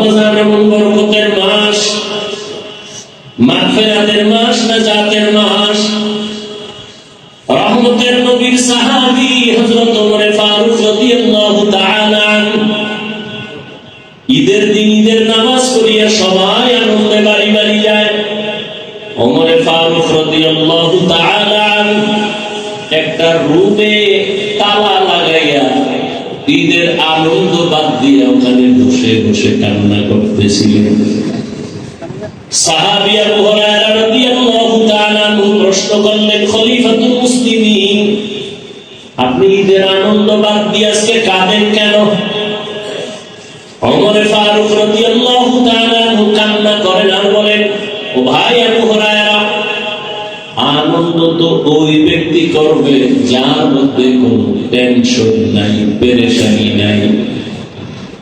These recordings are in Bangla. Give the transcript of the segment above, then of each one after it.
রমজান এমন বরকতের মাস, মাগফিরাতের মাস, নাজাতের মাস। রহমতের নবীর সাহাবী হযরত ওমর ফারুক রাদিয়াল্লাহু তাআলা আনহু ঈদের দিন ঈদের নামাজ পড়িয়া সবাই আনন্দে বাড়ি বাড়ি যায়। ওমর ফারুক রাদিয়াল্লাহু তাআলা আনহু একটা রুমে তালা লাগাইয়া ঈদের আনন্দ বাদ দিয়ে ওখানে বসে বসে কান্না করতেছিলেন। সাহাবী আবু হুরায়রা রাদিয়াল্লাহু তাআলা আনহু প্রশ্ন করলেন, খলিফাতুল মুসলিমিন, আপনি ঈদের আনন্দ বাদ দিয়ে আজকে কাঁদেন কেন? ওমর ফারুক রাদিয়াল্লাহু তাআলা আনহু কান্না করেন আর বলেন, ও ভাই আবু হুরায়রা, আনন্দ তো ওই ব্যক্তি করবে যার মধ্যে কোনো টেনশন নাই, পেরেশানি নাই,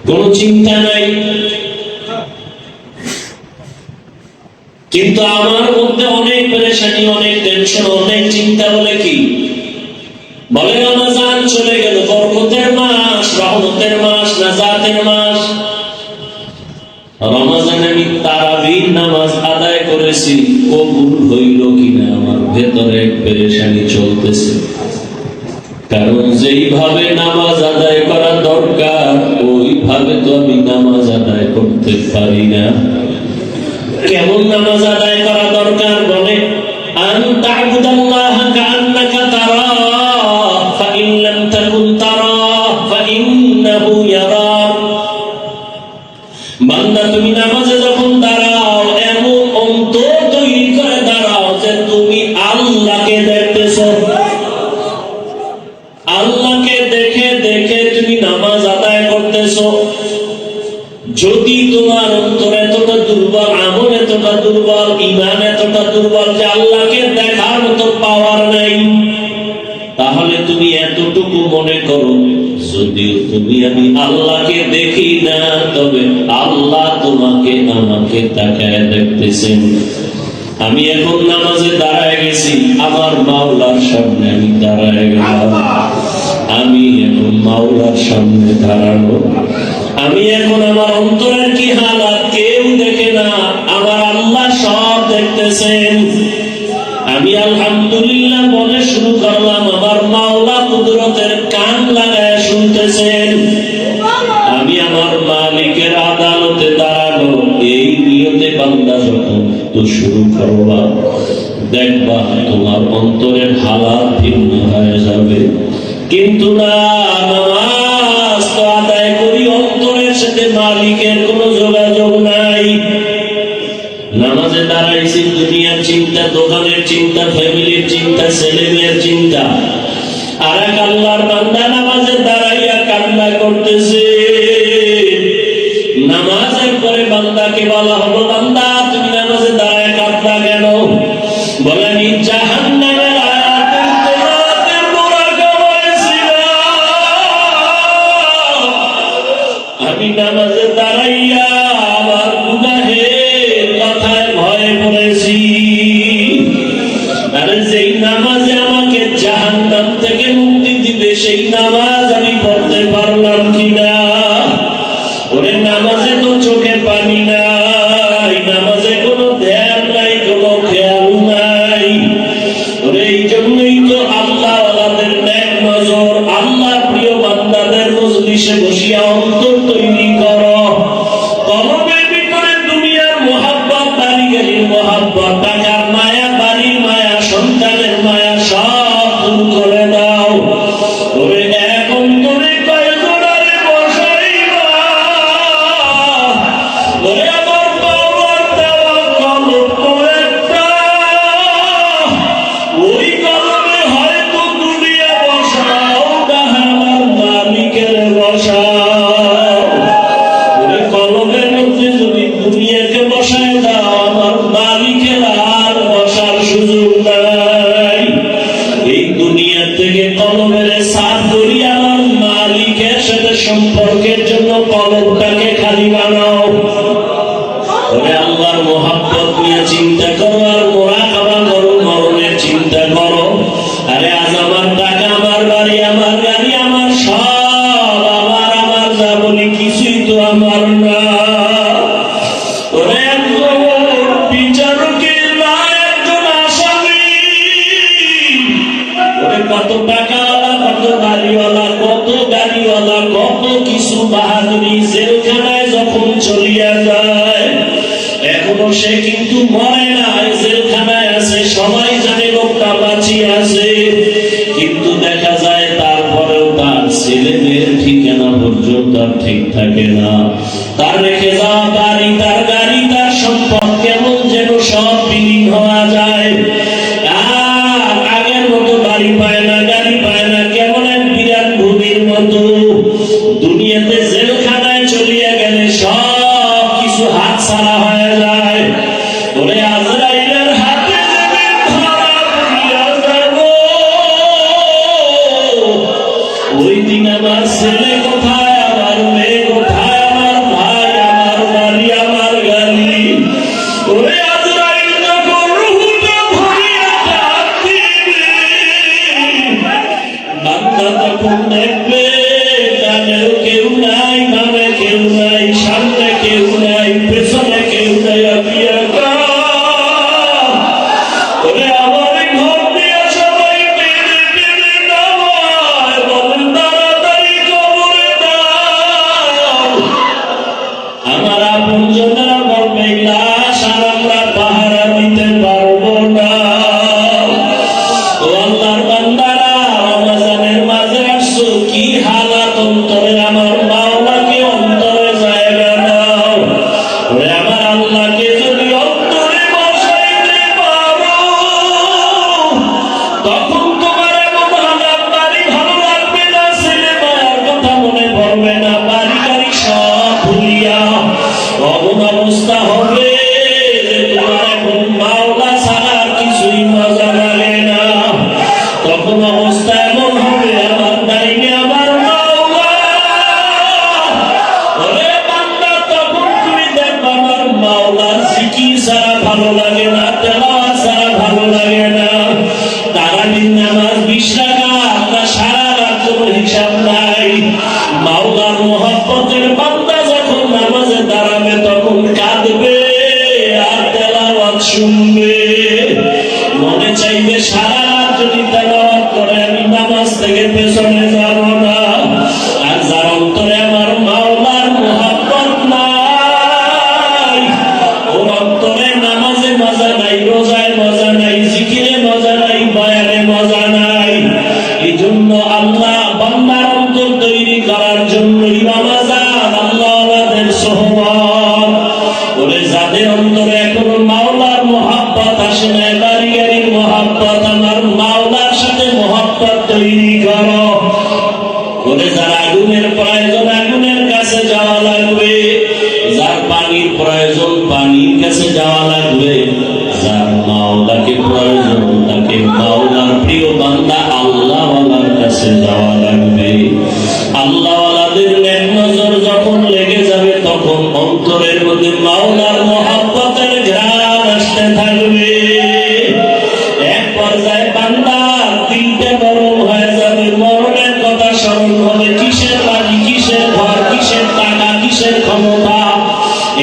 কোনো চিন্তা নাই। কিন্তু আমার মধ্যে অনেক পেরেশানি, অনেক টেনশন, অনেক চিন্তা। বলে কি? বলে রমজান চলে গেল, বরকতের মাস, রহমতের মাস, নাজাতের মাস। রমজানে আমি তারাবির নামাজ আদায় করেছি, কবুল হইল কিনা আমার ভেতরে পেরেশানি চলতেছে। কারণ যেইভাবে নামাজ আদায় করা দরকার ওইভাবে তো আমি নামাজ আদায় করতে পারি না। কেমন নামাজ আদায় করা দরকার? বলে, আন তা'বুদাল্লাহা কা'আন্নাকা তারাহ ফাইন লাম তাকুন তারাহ ফাইন্নাহু ইয়ারাক। বান্দা, তুমি নামাজে যখন দাঁড়াও এমন অন্তর তৈরি করে দাঁড়াও যে তুমি আল্লাহকে দেখতেছো। আল্লাহকে দেখে দেখে তুমি নামাজ আদায় করতেছো। যদি তোমার অন্তর এতটা দুর্বল, আমল এতটা দুর্বল, ঈমান এতটা দুর্বল যে আল্লাহকে দেখার মতো পাওয়ার নাই, তাহলে তুমি এতটুকু মনে করো, যদিও তুমি আমি আল্লাহকে দেখি না, তবে আল্লাহ তোমাকে আমাকে তাকায় দেখতেছেন। আমি এখন নামাজে দাঁড়ায় গেছি, আমার মাওলার সামনে আমি দাঁড়ায় গেলাম। আমি এখন মাওলার সামনে দাঁড়ানো। আমি এখন আমার অন্তরের কি হালাত কেউ দেখে না, আমার আল্লাহ সব দেখতেছেন। আমি আলহামদুলিল্লাহ বলে শুরু করলাম, আমার মাওলা কুদরতের কান লাগায় শুনতেছেন। আমি আমার মালিকের আদালতে দাঁড়ানো, এই নিয়তে বান্দা যখন তো শুরু করবা, দেখবা তোমার অন্তরের হালাত ভিন্ন হয়ে যাবে। কিন্তু না, নামাজ তো আদায় করি, অন্তরের সাথে মালিকের কোনো যোগাযোগ নাই। নামাজে দাঁড়াইছি দুনিয়ার চিন্তা, দোকানের চিন্তা, ফ্যামিলির চিন্তা, ছেলে মেয়ের চিন্তা। আর এক আল্লাহর বান্দা নামাজে দাঁড়াইয়া কান্না করতেছে। নামাজের পরে বান্দাকে বলা হলো, বান্দা তুমি নামাজে দাঁড়ায় কাঁদলা কেন? বলে, আমি জাহান্নামের আমি নামাজে দাঁড়াইয়া আমার গুনাহের কথায় ভয়ে পড়েছি। আরে যেই নামাজে আমাকে জাহান্নাম থেকে মুক্তি দিবে সেই নামাজ আমি পড়তে পারলাম কিনা? ওরে নামাজে তো চোখে পানি নাই, নামাজে কোনো ধ্যান নাই, কোনো খেয়াল নাই। ওরে এই জন্যই তো আল্লাহ ওয়ালাদের নেক নজর, আল্লাহ প্রিয় বান্দাদের মজলিসে বসিয়া অন্তর তৈরি করো। কলবের ভিতরে দুনিয়ার মোহাব্বত, বাড়ি-গাড়ির মোহাব্বত, টাকার মায়া, বাড়ির মায়া, সন্তানের মায়া সব দূর করে দাও। ওরে এক অন্তরে কয়জনারে বসাইবা? ওরে সে কিন্তু মরে না, জেলখানায় আছে, সবাই জানে লোকটা বাঁচিয়ে আছে, কিন্তু দেখা যায় তারপরেও তার ছেলে মেয়ের ঠিকানা পর্যন্ত আর ঠিক থাকে না। তার রেখে যাওয়া বাড়ি, তার গাড়ি, তার সম্পদ কেমন যেন সব বিলীন হওয়া যায়। আর আগের মতো বাড়ি পায় না, গাড়ি পায় না, কেমন এক বিরাট ভূমির মতো। দুনিয়াতে জেলখানায় চলিয়া গেলে সব কিছু হাত ছাড়া হয়ে যায়। ওরে আজরাইলের হাতে ধরা পড়িয়া যাব, ওই দিন আমার ছেলে কোথায়, আমার মেয়ে কোথায়, আমার ভাই, আমার বাড়ি, আমার গাড়ি। ওরে আজরাইল যখন রূহটা ধরিয়া ডাক দিবে, বান্দা তখন দেখবে ডানেও কেউ নাই, বামে কেউ নাই, সামনে কেউ নাই, পেছনে কেউ নাই। ওরে আমার ঘর দিয়ে সবাই টেনে টেনে নামায়, বলেন তাড়াতাড়ি কবরে দাও। আমার আপনজনেরা বলবে লাশ আর আমরা পাহারা দিতে পারবো না। ও আল্লাহর বান্দারা, রমজানের মাঝে আসছো, কি হালাত অন্তরে, আমার মাওলাকে অন্তরে জায়গা দাও। ওরে আমার আল্লাহকে যদি অন্তরে বসাইতে পারো, তখন তোমার এমন হালাত, বাড়ি ভালো লাগবে না, ছেলে মায়ের কথা মনে পড়বে না, বাড়ি গাড়ি সব ভুলিয়া অমন অবস্থা হবে যে তোমার এখন মাওলা ছাড়া আর কিছুই মজা লাগে না। তখন অবস্থা এমন হবে, আমার ডাইনে আমার মাওলা। ওরে বান্দা, তখন তুমি দেখবা আমার মাওলার জিকির ছাড়া ভালো লাগে না, তেলাওয়াত ছাড়া ভালো লাগে না। তারাবির নামাজ 20 রাকাত না, সারা রাত কোনো হিসাব নাই। মাওলার মহব্বতের বান্দা যখন নামাজে দাঁড়াবে তখন কাঁদবে আর তেলাওয়াত শুনবে। মনে চাইবে সারা রাত যদি তেলাওয়াত করে আমি নামাজ থেকে পেছনে যাব না। আর যার অন্তরে আমার মাওলার মহব্বত নাই, ওর অন্তরে নামাজে মজা নাই, রোজায় মজা নাই, জিকিরে মজা নাই, বয়ানে মজা নাই। এই জন্য আল্লাহ বান্দার অন্তর তৈরি করার জন্যই রমজান, আল্লাহওয়ালাদের সোহবত। ওরে যাদের অন্তরে এখনো মাওলার মহব্বত আসে না, বাড়ি গাড়ির মহব্বত, আমার মাওলার সাথে মহব্বত তৈরি করো। ওরে যার আগুনের প্রয়োজন, আগুনের কাছে যাওয়া লাগবে। যার পানির প্রয়োজন, পানির কাছে যাওয়া লাগবে। যার মাওলাকে প্রয়োজন, তাকে মাওলার প্রিয় বান্দা আল্লাহওয়ালার কাছে যাওয়া লাগবে। আল্লাহওয়ালাদের নেক নজর যখন লেগে যাবে, তখন অন্তরের মধ্যে মাওলার মহব্বতের ঘ্রাণ আসতে থাকবে। এক পর্যায়ে বান্দার দিলটা গরম হয়ে যাবে, মরণের কথা স্মরণ হবে। কিসের বাড়ি, কিসের ঘর, কিসের টাকা, কিসের ক্ষমতা।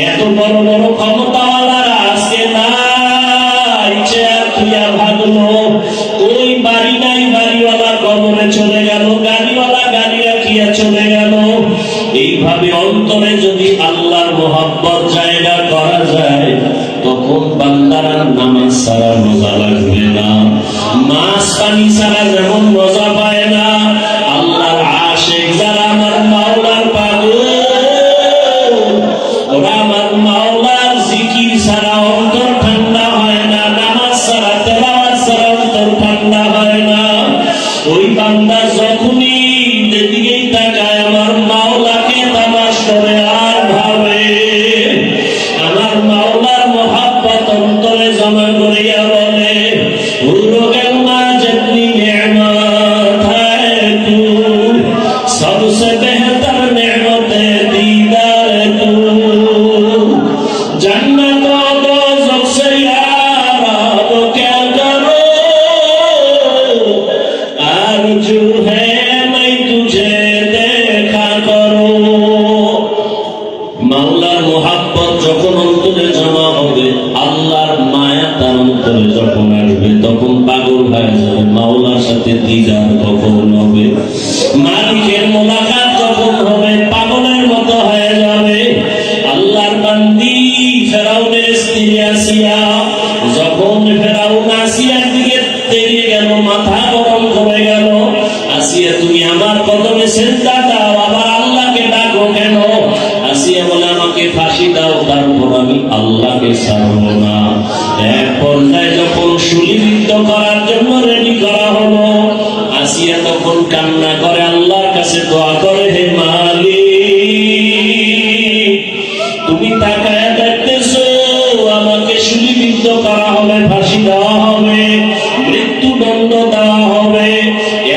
এত বড় বড় ক্ষমতাওয়ালারা আজকে নাই, চেয়ার খুইয়া ভাগলো। ওই বাড়ি নাই, বাড়িওয়ালা কবরে চলে গেল, গাড়িওয়ালা গাড়ি রাখিয়া চলে গেল। এইভাবে অন্তরে যদি আল্লাহর মহব্বত জায়গা করা যায়, তখন বান্দারা নামাজ ছাড়া মজা লাগবে না, মাছ পানি ছাড়া যেমন মজা পায় না। আল্লাহর আশিক যারা, আমার মাওলার পাগল, ওরা আমার মাওলার জিকির ছাড়া অন্তর ঠান্ডা হয় না, নামাজ ছাড়া, তেলাওয়াত ছাড়া অন্তর ঠান্ডা হয় না। ওই বান্দা যখনই যেদিকেই তাকায় আমার মাওলাকে তামাশ করে আর ভাবে, আমার মাওলার মহব্বত অন্তরে জমা করিয়া বলে, ভুলো গেল না যেতনি নেয়ামত হ্যায় তু, সবসে বেহতর নেয়ামতে দীদার তু, जन्नत और दोज़ख से यार अब क्या करो, आरज़ू है मैं तुझे देखा करो। মাওলার মোহাব্বত যখন অন্তরে জমা হবে, আল্লাহর মায়া তার অন্তরে যখন আসবে, তখন পাগল হয়ে যাবে। মাওলার সাথে দিদার তখন হবে, মালিকের মোলাকাত যখন হবে, পাগলের মতো হয়ে যাবে। আল্লাহর বান্দি ফেরাউনের স্ত্রী আমাকে ফাঁসি দাও, তারপর আমি আল্লাহকে ছাড়ব না। এক পর্যায়ে যখন শুলিবিদ্ধ করার জন্য রেডি করা হলো, আসিয়া তখন কান্না করে আল্লাহর কাছে দোয়া করে, হে মালিক, তুমি তাকায় দেখতেছো আমাকে শুলিবিদ্ধ করা হবে, ফাঁসি দেওয়া হবে, মৃত্যুদণ্ড দেওয়া হবে।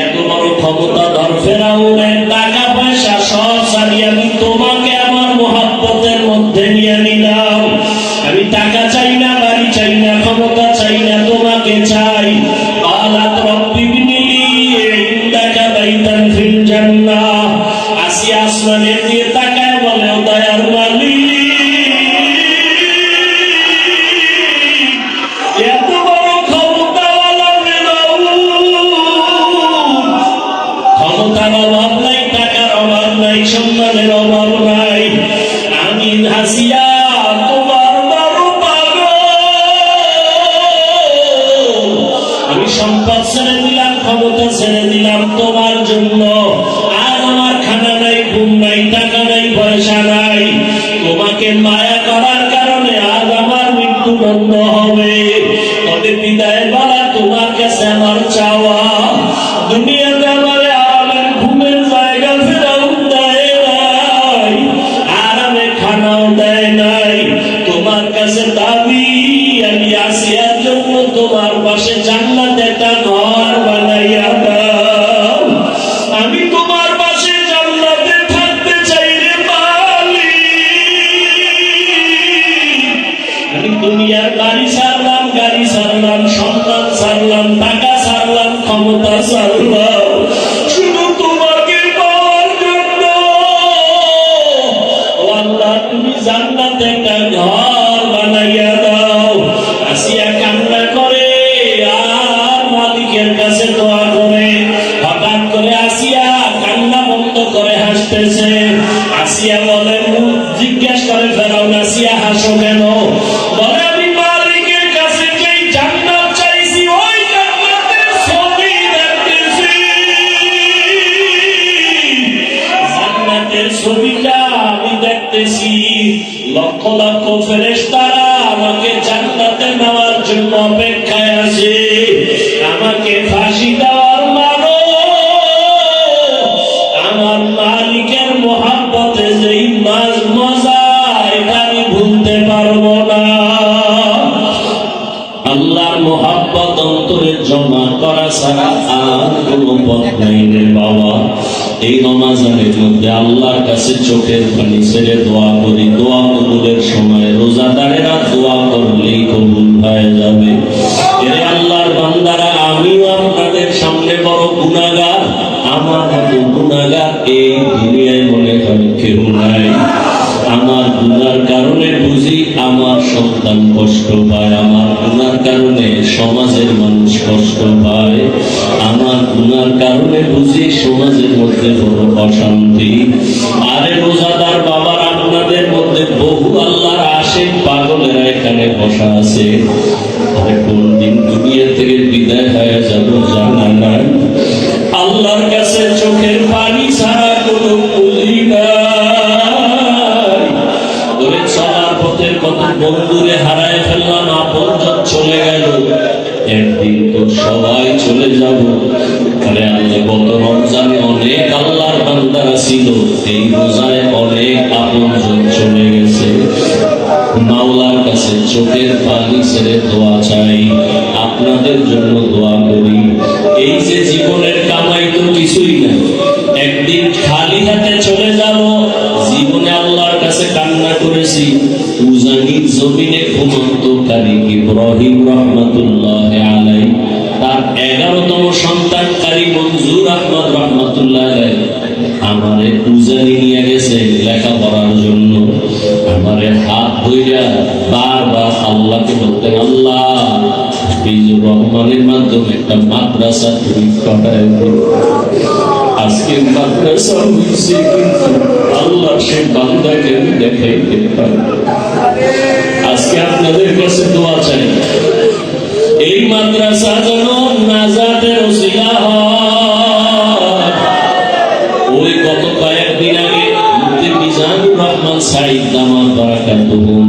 এত বড় ক্ষমতাধর ফেরাউনের টাকা পয়সা সব ছাড়িয়ে আমি তোমাকে আমার মুহাব্বতের মধ্যে নিয়ে নিলাম। আমি টাকা চাই না, বাড়ি চাই না, ক্ষমতা চাই না, তোমাকে চাই। আলাত রব্বি বিনি ইনদাকা বাইতান ফিল জান্নাহ। আসিয়া আসমানের দিকে তাকায় বলে, ও দয়ার মালিক, এত বড় ক্ষমতাওয়ালা ফেরাউন, ক্ষমতার অভাব নাই, টাকার অভাব নাই, সম্মানের অভাব নাই, আমি হাসিয়া তোমার বড় পাগল। আমি সম্পদ ছেড়ে দিলাম, ক্ষমতা ছেড়ে দিলাম তোমার জন্য। আর আমার খানা নাই, ঘুম নাই, টাকা নাই, পয়সা নাই। তোমাকে মায়া করার কারণে আজ আমার মৃত্যুদণ্ড হবে। তবে বিদায় বলা তোমার কাছে আমার চাওয়া, দুনিয়াতে আমার আরামের ঘুমের জায়গা ফেরাউন দেয় নাই, আরামে খানাও দেয় নাই। তোমার কাছে দাবি, আমি আসিয়ার জন্য তোমার পাশে জান্নাতে একটা ঘর বানাইয়া দাও। আমি তোমার পাশে জান্নাতে থাকতে চাই রে মালিক। আমি দুনিয়ার বাড়ি ছাড়লাম, গাড়ি ছাড়লাম, সন্তান ছাড়লাম, টাকা ছাড়লাম, ক্ষমতা ছাড়লাম, শুধু তোমাকে পাওয়ার জন্য। ও আল্লাহ, তুমি জান্নাতে একটা ঘর বানাইয়া দাও। আসিয়া কান্না করে আর মালিকের কাছে দোয়া করে। হঠাৎ করে আসিয়া কান্না বন্ধ করে হাসতেছে। আসিয়া বলে, জিজ্ঞেস করে ফেরাউন, আসিয়া হাসো কেন? বলে, আমি মালিকের কাছে যেই জান্নাত চাইছি ওই জান্নাতের ছবি দেখতেছি। জান্নাতের ছবিটা আমি দেখতেছি। লক্ষ লক্ষ ফেরেশতারা আমাকে জান্নাতে নেওয়ার জন্য অপেক্ষায় আছে। আমাকে ফাঁসি দেওয়ার মানো। আমার মালিকের মোহাব্বতে যেই মজা, এটা আমি ভুলতে পারবো না। আল্লাহর মোহাব্বত অন্তরে জমা করা ছাড়া আর কোনো পথ নাই রে বাবা। এই রমজানের মধ্যে আল্লাহর কাছে চোখের পানি ছেড়ে দোয়া করি। দোয়া কবুলের সময় রোজাদারেরা দোয়া করলেই কবুল হয়ে যাবে। এরে আল্লাহর বান্দারা, আমিও আপনাদের সামনে বড় গুনাহগার। আমার মতো গুনাহগার এই দুনিয়ায় মনে হয় কেউ নাই। আমার গুনার কারণে বুঝি আমার সন্তান কষ্ট পায়, আমার গুনার কারণে সমাজের মানুষ কষ্ট পায়, আমার গুনার কারণে বুঝি সমাজের মধ্যে বড় অশান্তি। আরে রোজাদার বাবার, আপনাদের মধ্যে বহু আল্লাহর আশিক পাগলেরা এখানে বসা আছে। আরে কোন দিন দুনিয়া থেকে বিদায় হয়ে যাব জানা নাই। আল্লাহর কাছে চোখের পানি ছাড়া কোনো পুঁজি নাই। ওরে চলার পথে কত বন্ধুরে হারায় ফেললাম, আপনজন চলে গেল। একদিন তো সবাই চলে যাব। আরে আল্লাহ, গত রমজানে অনেক আল্লাহর বান্দারা ছিল, এই রোজায় অনেক আপনজন চলে গেছে। মাওলার কাছে চোখের পানি ছেড়ে দোয়া চাই, আপনাদের জন্য দোয়া করি। এই যে জীবনের কামাই তো কিছুই না, একদিন খালি হাতে চলে যাব। জীবনে আল্লাহর কাছে কান্না করেছি। উজানির জমিনে ঘুমন্তকারী ইব্রাহিম রহমাতুল্লাহ আলাইহি, তার 11তম সন্তান কারি মঞ্জুর আহমদ রহমাতুল্লাহ আলাইহি আমারে উজানি নিয়ে গেছে লেখাপড়ার জন্য। আমারে হাত ধইরা বারবার আল্লাহকে বলতেন, আল্লাহ ফিজুর রহমানের মাধ্যমে একটা মাদ্রাসা তুমি করায় দিও। আজকে মাদ্রাসা হয়েছে, কিন্তু আল্লাহ সে বান্দাকে দেখাইতে পারে। আজকে আপনাদের কাছে দোয়া চাই, এই মাদ্রাসা যেন নাজাতের ওসিলা হয়। ওই গত কয়েকদিন আগে মুফতি মিজানুর রহমান সাঈদ দামাত বারাকাতুহুম,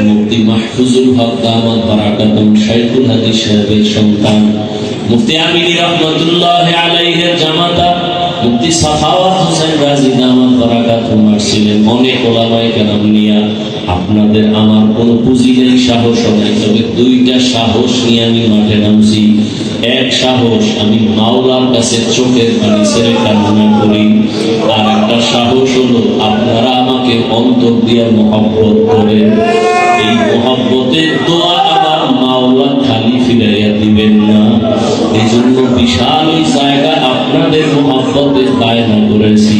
মুফতি মাহফুজুল হক দামাত বারাকাতুহুম শাইখুল হাদিস সাহেবের সন্তান, মুফতি আমিনী রহমাতুল্লাহি আলাইহির জামাতা মুফতি সাখাওয়াত হোসেন রাজি দামাত বারাকাতুহুম আসছিলেন। অনেক ওলামায়ে কেরাম নিয়া। আপনাদের আমার কোনো পুঁজি নেই, সাহস নাই, তবে দুইটা সাহস নিয়ে আমি মাঠে নামছি। এক সাহস, আমি মাওলার কাছে চোখের পানি ছেড়ে কান্না করি। আর একটা সাহস হলো আপনারা আমাকে অন্তর দিয়ে মহব্বত করেন। এই মহব্বতের দোয়া আমার মাওলা খালি ফিরাইয়া দিবেন না। এই জন্য বিশাল ওই জায়গা আপনাদের মহব্বতের বায়না করেছি,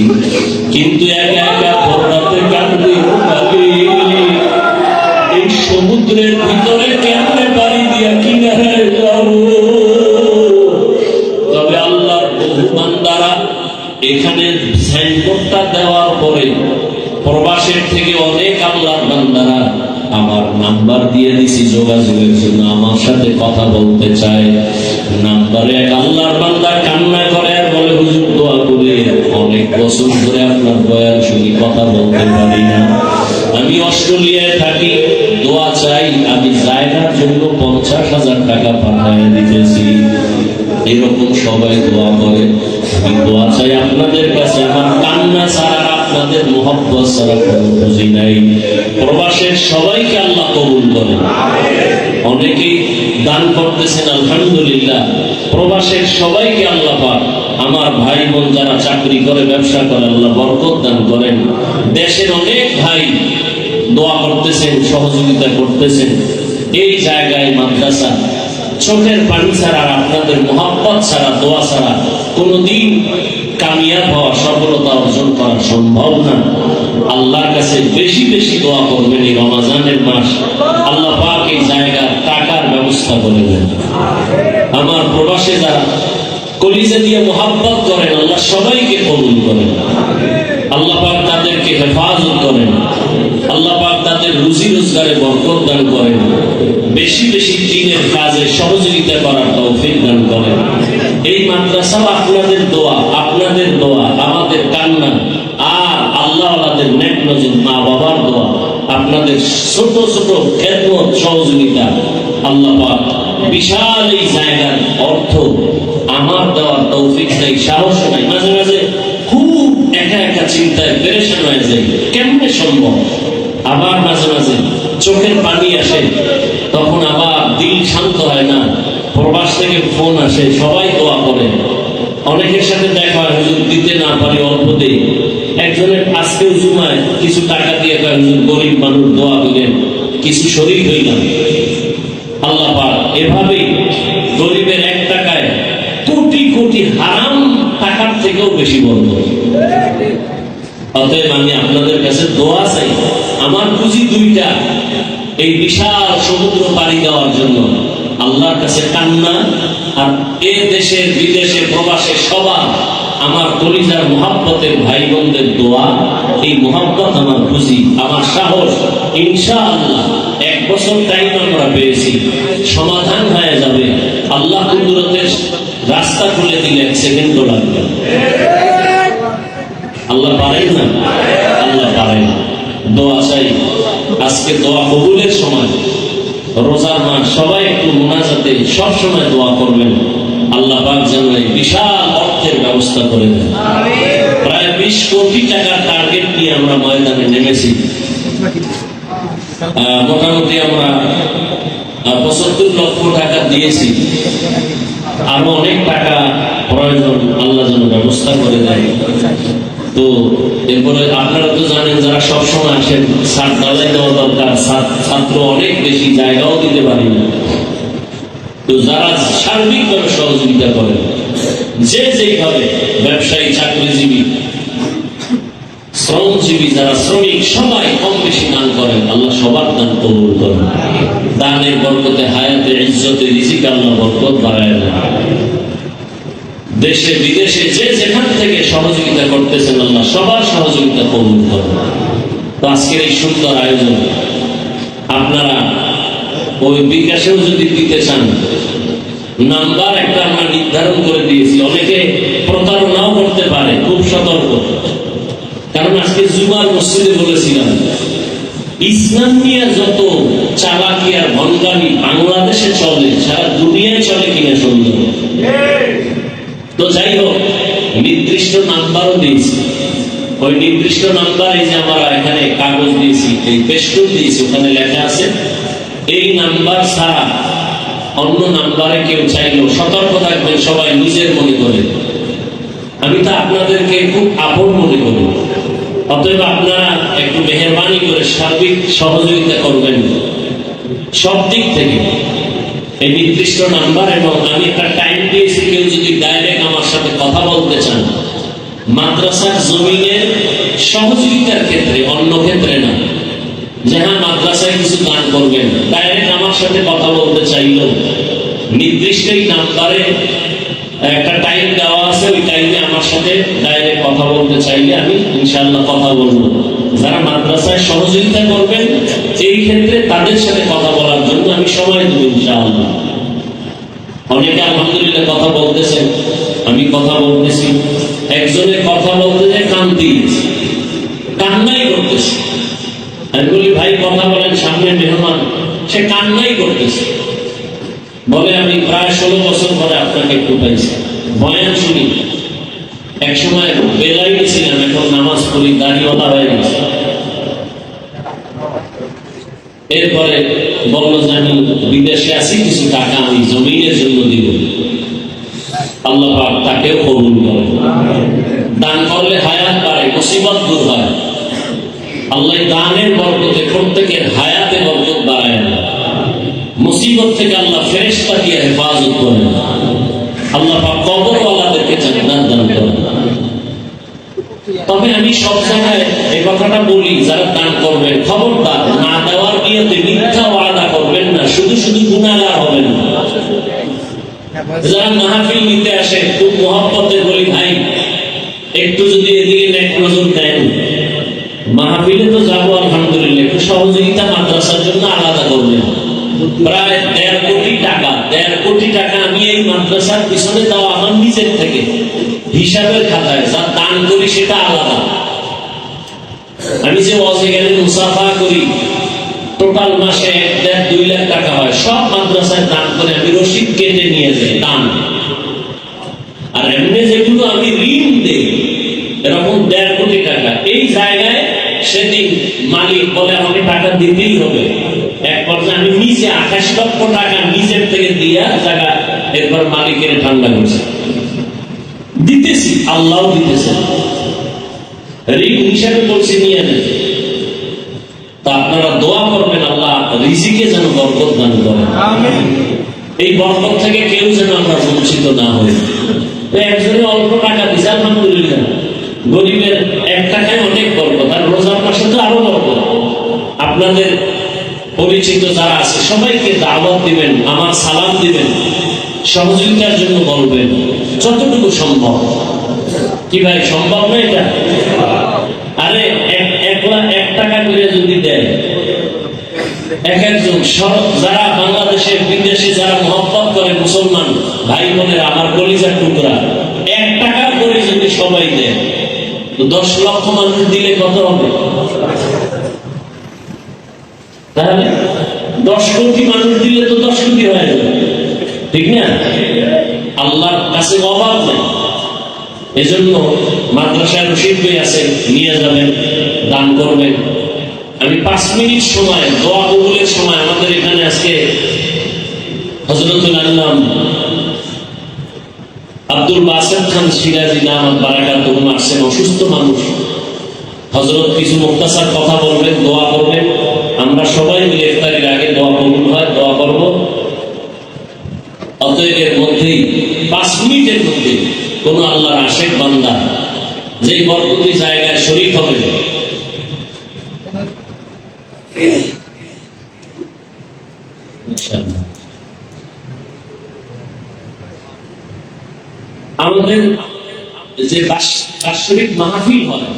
কিন্তু একা একা ভোররাতে কান্দি এই সমুদ্রের ভিতরে কেমনে পাড়ি দিয়া কিনারে যাব। তবে আল্লাহর বহু বান্দারা এখানে সাইনবোর্ডটা দেওয়ার পরে প্রবাসের থেকে অনেক আল্লাহর বান্দারা আমার নাম্বার দিয়ে দিছি যোগাযোগের জন্য, আমার সাথে কথা বলতে চায়। নাম্বারে এক আল্লাহর বান্দা কান্না করে আর বলে, হুজুর দোয়া করে, অনেক বছর ধরে আপনার বয়ান শুনি, কথা বলতে পারি না। আমি অস্ট্রেলিয়ায় থাকি, দোয়া চাই। আমি জায়গার জন্য 50,000 টাকা পাঠিয়ে দিতেছি। এরকম সবাই দোয়া করে। আমি দোয়া চাই আপনাদের কাছে, আমার কান্না ছাড়া, আপনাদের মোহব্বত ছাড়া কোনো পুঁজি নাই। প্রবাসের সবাইকে আল্লাহ কবুল করেন। অনেকেই দান করতেছেন, আলহামদুলিল্লাহ। প্রবাসের সবাইকে আল্লাহ পাক, আমার ভাই বোন যারা চাকরি করে, ব্যবসা করে, আল্লাহ বরকত দান করেন। দেশের অনেক ভাই দোয়া করতেছেন, সহযোগিতা করতেছেন। এই জায়গায় মাদ্রাসা চোখের পানি ছাড়া, আপনাদের মোহাব্বত ছাড়া, দোয়া ছাড়া কোনদিন কামিয়াব হওয়া, সফলতা অর্জন করা সম্ভব না। আল্লাহর কাছে বেশি বেশি দোয়া করবেন। এই রমজানের মাস আল্লাহ পাক এই জায়গার টাকার ব্যবস্থা করে দেন। আমার প্রবাসে যারা কলিজা দিয়ে মোহাব্বত করেন, আল্লাহ সবাইকে কবুল করেন। আল্লাহ পাক তাদেরকে হেফাজত করেন। আল্লাহ পাক তাদের রুজি রোজগারে বরকত দান করেন। বেশি বেশি দ্বীনের কাজে সহযোগিতা করার তৌফিক দান করেন। এই মাদ্রাসাও আপনাদের দোয়া, আপনাদের দোয়া, আমাদের কান্না, আর আল্লাহওয়ালাদের নেক নজর, মা বাবার দোয়া, আপনাদের ছোট ছোট খেদমত, সহযোগিতা, আল্লাহ পাক বিশাল এই জায়গার অর্থ আমার দেওয়ার তৌফিক নাই, সাহস নাই। মাঝে মাঝে খুব একা একা চিন্তায় পেরেশান হয়ে যায়, কেমনে সম্ভব। আবার মাঝে মাঝে চোখের পানি আসে, তখন আবার দিল শান্ত হয় না। প্রবাস থেকে ফোন আসে, সবাই দোয়া করে। অনেকের সাথে দেখা হয়, হুজুর দিতে না পারি অল্পতেই। একজনের আজকে জুমায় কিছু টাকা দিয়ে কয়, হুজুর গরিব মানুষ দোয়া দিলেন, কিছু শরীর হইলাম। আল্লাহ পাক এভাবেই গরিবের 1 টাকায় কোটি কোটি হারাম টাকার থেকেও বেশি বরকত। অতএব আমি আপনাদের কাছে দোয়া চাই। আমার পুঁজি 2টা, এই বিশাল সমুদ্র পাড়ি দেওয়ার জন্য আল্লাহর কাছে কান্না, আর এ দেশের বিদেশে প্রবাসে সবার আমার কলিজার মোহাব্বতের ভাই বোনদের দোয়া। এই মোহাব্বত আমার পুঁজি, আমার সাহস। ইনশাআল্লাহ 1 বছর টাইম আমরা পেয়েছি, সমাধান হয়ে যাবে। আল্লাহ কুদরতের রাস্তা খুলে দিলে 1 সেকেন্ডও লাগবে। আল্লাহ পারেন না? আল্লাহ পারেন। দোয়া চাই। আজকে দোয়া কবুলের সময়, রোজার মাস, সবাই একটু মুনাজাতে সব সময় দোয়া করবেন। আল্লাহ পাক যেন এই বিশাল অর্থের ব্যবস্থা করে দেন। প্রায় 20 কোটি টাকার টার্গেট নিয়ে আমরা ময়দানে নেমেছি। মোটামুটি আমরা 75 লক্ষ টাকা দিয়েছি। আরো অনেক টাকা প্রয়োজন, আল্লাহ যেন ব্যবস্থা করে দেয়। তো এরপরে আপনারা তো জানেন, যারা সবসময় আসেন, ছাদ ঢালাই দেওয়া দরকার। ছাত্র অনেক বেশি, জায়গাও দিতে পারি না। তো যারা সার্বিকভাবে সহযোগিতা করেন, যে যেভাবে, ব্যবসায়ী, চাকরিজীবী, শ্রমজীবী, যারা শ্রমিক, সবাই কম বেশি দান করেন। আল্লাহ সবার দান কবুল করেন। দানের বরকতে, হায়াতে, ইজ্জতে, রিজিকে আল্লাহ বরকত বাড়ায় দেন। দেশে বিদেশে যে যেখান থেকে সহযোগিতা করতেছেন, আল্লাহ সবার সহযোগিতা কবুল করেন। তো আজকের এই সুন্দর আয়োজন আপনারা ওই বিকাশেও যদি দিতে চান, নাম্বার একটা আমরা নির্ধারণ করে দিয়েছি। অনেকে প্রতারণাও করতে পারে, খুব সতর্ক। কারণ আজকে জুমার মসজিদে বলেছিলাম, ইসলাম নিয়ে যত চালাকি আর ভণ্ডামি বাংলাদেশে চলে, সারা দুনিয়ায় চলে কিনা সুন্দর। তো যাই হোক, নির্দিষ্ট নাম্বারও দিয়েছি। ওই নির্দিষ্ট নাম্বার, এই যে আমরা এখানে কাগজ দিয়েছি, এই পেস্টুল দিয়েছি, ওখানে লেখা আছে এই নাম্বার ছাড়া অন্য নাম্বারে কেউ চাইলেও সতর্ক থাকবেন, সবাই নিজের মনে করে। আমি তো আপনাদেরকে খুব আপন মনে করি, অতএব আপনারা একটু মেহেরবানি করে সার্বিক সহযোগিতা করবেন সব দিক থেকে। এই নির্দিষ্ট নাম্বার, এবং আমি একটা টাইম দিয়েছি, কেউ যদি ডাইরেক্ট আমার সাথে কথা বলতে চান মাদ্রাসার জমিনের সহযোগিতার ক্ষেত্রে, অন্য ক্ষেত্রে না, যে হ্যাঁ মাদ্রাসায় কিছু দান করবেন, ডাইরেক্ট আমার সাথে কথা বলতে চাইলেও নির্দিষ্ট এই নাম্বারে একটা টাইম দেওয়া আছে, ওই টাইমে আমার সাথে ডাইরেক্ট কথা বলতে চাইলে আমি ইনশাআল্লাহ কথা বলবো। যারা মাদ্রাসায় সহযোগিতা করবেন এই ক্ষেত্রে তাদের সাথে কথা বলার জন্য আমি সময় দেবো ইনশাআল্লাহ। অনেকে আলহামদুলিল্লাহ কথা বলতেছেন, আমি কথা বলতেছি, একজনের কথা বলতে যায় কান্দি, কান্নাই করতেছে। আমি বলি ভাই কথা বলেন, সামনে মেহমান, সে কান্নাই করতেছে। বলে আমি প্রায় 16 বছর পরে আপনাকে একটু পাইছি, বয়ান শুনি। এক সময় বেলাই ছিলাম, এখন নামাজ পড়ি, দাড়িওয়ালা হয়ে গেছে। এরপরে বললো যে আমি বিদেশে আছি, কিছু টাকা আমি জমিনের জন্য দিব। আল্লাহ পাক তাকেও কবুল করে। দান করলে হায়াত বাড়ে, মুসিবত দূর হয়। আল্লাহ দানের বরকতে প্রত্যেকের হায়াতে বরকত বাড়ায় না, মুসিবত থেকে আল্লাহ ফেরেশতা দিয়ে হেফাজত করেন। আল্লাহ পাক কবরওয়ালাদেরকে জান্নাত দান করেন। তবে আমি সব জায়গায় এই কথাটা বলি, যারা দান করবেন খবরদার না দেওয়ার নিয়তে মিথ্যা ওয়াদা করবেন না, শুধু শুধু গুনাহগার হবেন না। যারা মাহফিল নিতে আসে খুব মহব্বতে বলি ভাই একটু যদি এদিকে নেক নজর দেন, মাহফিলে তো যাবো আলহামদুলিল্লাহ, একটু সহযোগিতা মাদ্রাসার জন্য আলাদা করবেন। প্রায় 1.5 কোটি টাকা, 1.5 কোটি টাকা আমি এই মাদ্রাসার পিছনে দেওয়া আমার নিজের থেকে, হিসাবের খাতায় যা দান করি সেটা আলাদা। আমি যে ওয়াজে গেলে মুসাফা করি, টোটাল মাসে 1.5-2 লাখ টাকা হয়, সব মাদ্রাসায় দান করে আমি রসিদ কেটে নিয়ে যাই দান। আর এমনি যেগুলো আমি ঋণ দেই, এরকম 1.5 কোটি টাকা, এই জায়গায় সেদিন মালিক বলে আমাকে টাকা দিতেই হবে। এক পর্যায়ে আমি নিজে 28 লক্ষ টাকা নিজের থেকে দিয়া জায়গা, এরপর মালিকের ঠান্ডা করছে, দিতেছি, আল্লাহ দিতেছে, ঋণ হিসাবে বলছি নিয়ে নেন। তা আপনারা দোয়া করবেন আল্লাহ রিজিকে যেন বরকত দান করেন, এই বরকত থেকে কেউ যেন আমরা বঞ্চিত না হই। একজনে অল্প টাকা দিচ্ছে আলহামদুলিল্লাহ, গরিবের 1 টাকায় অনেক বরকত, আর রোজার মাসে তো আরো বরকত। আপনাদের পরিচিত যারা আছে সবাইকে দাওয়াত দিবেন, আমার সালাম দিবেন, সহযোগিতার জন্য বলবেন যতটুকু সম্ভব। কি ভাই সম্ভব না এটা? আরে 1 টাকা করে যদি দেয় একজন, যারা বাংলাদেশে বিদেশে যারা মহব্বত করে মুসলমান ভাই বোনের, আমার কলিজার টুকরা, 1 টাকা করে যদি সবাই দেয়, তো 10 লক্ষ মানুষ দিলে কত হবে? তাহলে 10 কোটি মানুষ দিলে তো 10 কোটি হয়ে যাবে, ঠিক না? আল্লাহর কাছে অভাব নেই। এজন্য মাদ্রাসায় রশিদ বই আছে, নিয়ে যাবেন, দান করবেন। আমি 5 মিনিট সময়, দোয়া কবুলের সময়, আমাদের এখানে আজকে হযরতুল আল্লাম আব্দুল বাসেত খান সিরাজি দামাত বারাকাতুহু আসছেন, অসুস্থ মানুষ। হযরত কিছু মুখতাসার কথা বলবেন, দোয়া করবেন। আমরা সবাই মিলে ইফতারের আগে দোয়া কবুল হয়, দোয়া করব। অতএব এর মধ্যেই 5 মিনিটের মধ্যে কোন আল্লাহর আশেক বান্দা যেই বরকতি জায়গায় শরীক হবে, আমাদের যে বাৎসরিক মাহফিল হয়,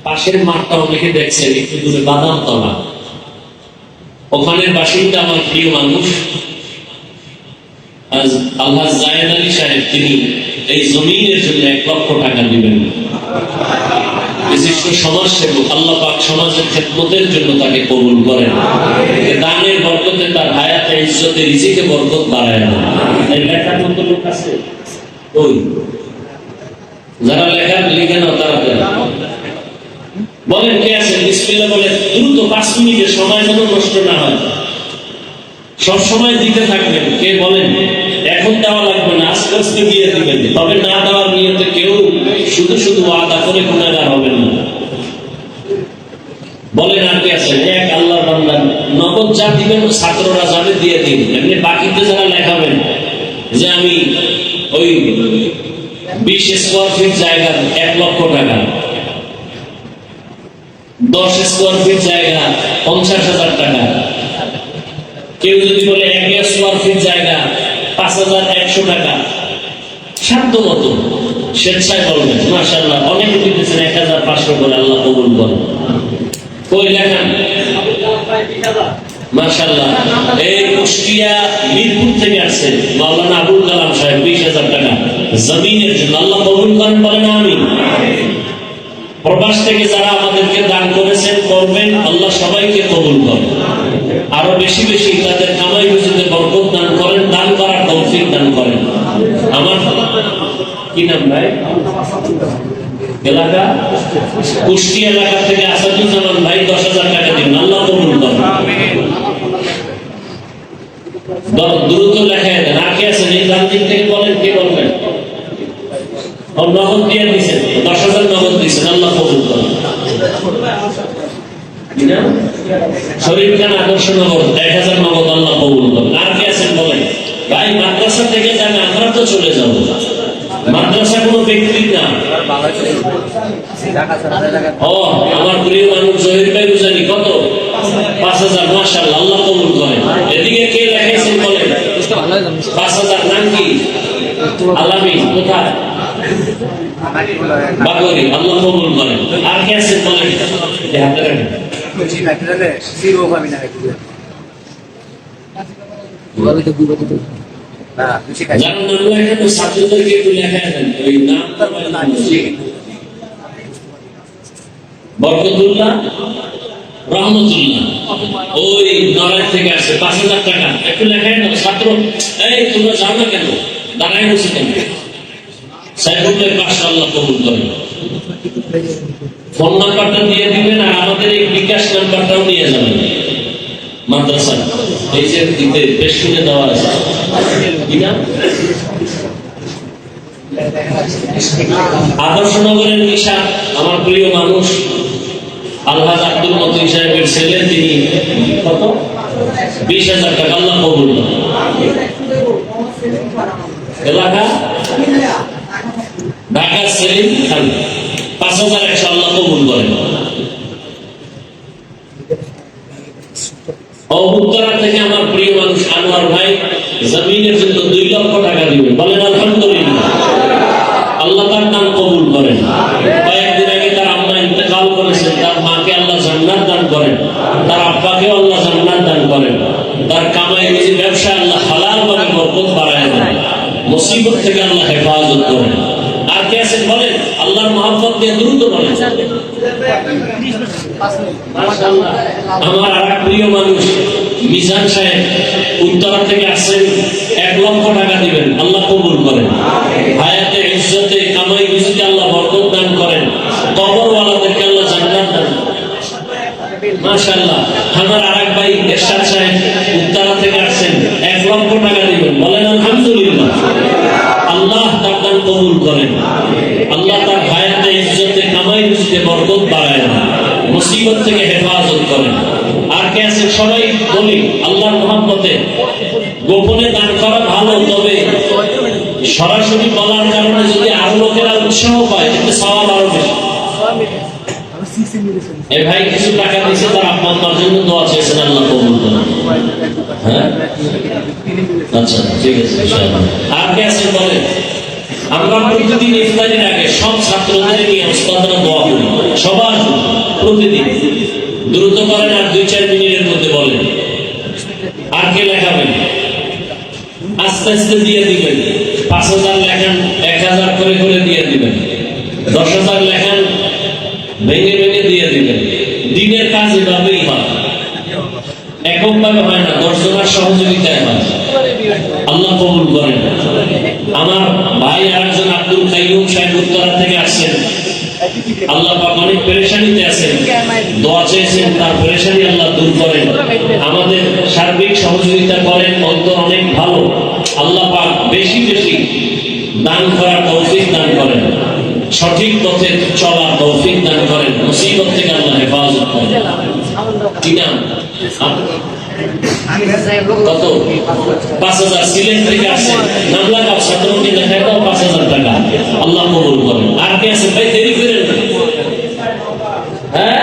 পাশের মাঠটা অনেকে দেখছেন, একটু দূরে বাদামতলা, ওখানের বাসিন্দা আমার প্রিয় মানুষ আল্লাহ জায়েদ আলী সাহেব, তিনি এই জমিনের জন্য 1 লক্ষ টাকা দিবেন। বিশিষ্ট সমাজসেবক, আল্লাহ পাক সমাজের খেদমতের জন্য তাকে কবুল করেন। দানের বরকতে তার হায়াতে ইজ্জতে রিজিকে বরকত বাড়ায় না। এই লেখার মতো লোক আছে ওই যারা লেখা লিখে না তারা বলেন কে আছেন? বিসমিল্লাহ বলে দ্রুত 5 মিনিটের সময় যেন নষ্ট না হয়, সব সময় দিতে থাকবেন। কে বলেন? এখন দেওয়া লাগবে না, আস্তে আস্তে দিয়ে দিবেন। তবে না দেওয়ার নিয়তে কেউ শুধু শুধু ওয়াদা করে গুনাহগার হবেন না। বলেন আর কে আছেন? এক আল্লাহর বান্দা নগদ যা দিবেন ছাত্ররা যাবে দিয়ে দিন। এমনি বাকিতে যারা লেখাবেন যে আমি ওই 20 স্কয়ার ফিট জায়গা 1 লক্ষ টাকা, 10 স্কয়ার ফিট জায়গা 50,000 টাকা, কেউ যদি বলে 1 স্কয়ার ফিট জায়গা 5,100 টাকা, সাধ্য মতো স্বেচ্ছায় বলবেন। মাশাআল্লাহ অনেক দিতেছেন 1,500 করে, আল্লাহ কবুল করেন। কই লেখান? মাশাআল্লাহ এই কুষ্টিয়া মিরপুর থেকে আসছে মাওলানা আবুল কালাম সাহেব 20,000 টাকা জমিনের জন্য, আল্লাহ কবুল করেন। বলেন আমিন। প্রবাস থেকে যারা আমাদেরকে দান করেছেন করবেন, আল্লাহ সবাইকে কবুল করেন। আরো বেশি বেশি তাদের কামাই রুজিতে বরকত দান করেন, দান করার তৌফিক দান করেন। আমার কি নাম ভাই? এলাকা কুষ্টিয়া এলাকা থেকে আসাদুজ্জামান ভাই 10,000 টাকা দিন, আল্লাহ কবুল করেন। দ্রুত লেখা দেন। আর কে আছেন এই দান দিন থেকে? বলেন কে বলবেন? নগদ দিয়ে দিচ্ছেন, 10,000 নগদ দিচ্ছেন, আল্লাহ কবুল করেন। শরীফ খান আদর্শ নগদ 1,000 নগদ, আল্লাহ কবুল করেন। আর কে আছেন বলেন? ভাই মাদ্রাসা থেকে যান, আমরা তো চলে যাবো। মাদ্রাসা কোনো ব্যক্তির না। ও আমার প্রিয় মানুষ জহির ভাই বুঝানি কত? 5,000। মাশাআল্লাহ আল্লাহ কবুল করেন। এদিকে কে লেখাইছেন বলেন? 5,000। নাম কি? আলামিন। কোথায়? বাগরি। আল্লাহ কবুল করেন। আর কে আছেন বলেন? হাতে রাখেন। বরকতুল্লাহ রহমতুল্লাহ ওই নড়াই থেকে আসছে 5,000 টাকা। একটু লেখায় না ছাত্র, এই তোমরা যাও না কেন, দাঁড়ায় বসে কেন? সাইফুল্লাহ পাশা, আল্লাহ কবুল করেন। ফোন নাম্বারটা দিয়ে দিবেন আর আমাদের এই বিকাশ নাম্বারটাও নিয়ে যাবেন। মাদ্রাসা এই যে দিতে বেশ শুনে দেওয়া আছে কিনা? আদর্শনগরের নিশা আমার প্রিয় মানুষ আলহাজ আব্দুল মতিন সাহেবের ছেলে, তিনি কত? 20,000 টাকা, আল্লাহ কবুল করেন। এলাকা ঢাকা সেলিম খান 5,100, আল্লাহ কবুল করেন। উত্তরা থেকে আমার প্রিয় মানুষ আনোয়ার ভাই জমিনের জন্য 2 লক্ষ টাকা দিবেন। বলেন আলহামদুলিল্লাহ, আল্লাহ তার নাম কবুল করেন। কয়েকদিন আগে তার আম্মা ইন্তেকাল করেছেন, তার মাকে আল্লাহ জান্নাত দান করেন, তার আব্বাকেও আল্লাহ জান্নাত দান করেন। তার কামাই রুজি ব্যবসা আল্লাহ হালাল ভাবে বরকত বাড়ায় দেন, মুসিবত থেকে আল্লাহ হেফাজত করেন। আর কে আছেন বলেন? আল্লাহর মহব্বত দিয়ে দ্রুত বলেন। আমার আর এক প্রিয় মানুষ মিজান সাহেব উত্তরা থেকে আসছেন, 1 লক্ষ টাকা দিবেন, আল্লাহ কবুল করেন। হায়াতে ইজ্জতে কামাই রুজিতে আল্লাহ বরকত দান করেন, কবরওয়ালাদেরকে আল্লাহ জান্নাত দান করেন। মাশাআল্লাহ। আমার আর এক ভাই এরশাদ সাহেব উত্তরা থেকে আসছেন, 1 লক্ষ টাকা দিবেন। বলেন আলহামদুলিল্লাহ, আল্লাহ তার দান কবুল করেন। আল্লাহ তার হায়াতে ইজ্জতে কামাই রুজিতে বরকত বাড়ায় দেন, মুসিবত থেকে হেফাজত করেন। আর কে আছে? সবাই বলি আল্লাহর মহব্বতে গোপনে দান করা ভালো, তবে সরাসরি বলার কারণে যদি আরো লোকেরা উৎসাহ পায় তাতে সওয়াব আরো বেশি। এই ভাই কিছু টাকা দিয়েছে, তার আব্বা আম্মার জন্য দোয়া চেয়েছেন, আল্লাহ কবুল করেন। হ্যাঁ আচ্ছা ঠিক আছে ইনশাআল্লাহ। আর কে আছে বলেন? আমরা প্রতিদিন ইফতারির আগে সব ছাত্রদের নিয়ে ওস্তাদরা দোয়া করি, সবার প্রতিদিন। দ্রুত করেন আর 2-4 মিনিটের মধ্যে বলেন। আর কে লেখাবেন? আস্তে আস্তে দিয়ে দিবেন। 5,000 লেখান, 1,000 করে করে দিয়ে দিবেন। 10,000 লেখান, ভেঙে ভেঙে দিয়ে দিবেন। দিনের কাজ এভাবেই হয়, এককভাবে হয় না, 10 জনের সহযোগিতায় হয়। আল্লাহ কবুল করেন। আমার ভাই আরেকজন আব্দুল কাইয়ুম সাহেব উত্তরা থেকে আসছেন, আল্লাহ পাক অনেক পেরেশানিতে আছেন, দোয়া চেয়েছেন, তার পেরেশানি আল্লাহ দূর করেন, আমাদের সার্বিক সহযোগিতা করেন, অন্তর অনেক ভালো। আল্লাহ পাক বেশি বেশি দান করার তৌফিক দান করেন, সঠিক পথে চলার তৌফিক দান করেন, মুসিবত থেকে আল্লাহ হেফাজত করেন। কি নাম? কত? 5,000 সিলেট থেকে আসছে, নাম লাগাও, ছাত্রকে দেখাই দাও, 5,000 টাকা। আল্লাহ কবুল করেন। আর কে আছে ভাই? দেরি করেন না। হ্যাঁ,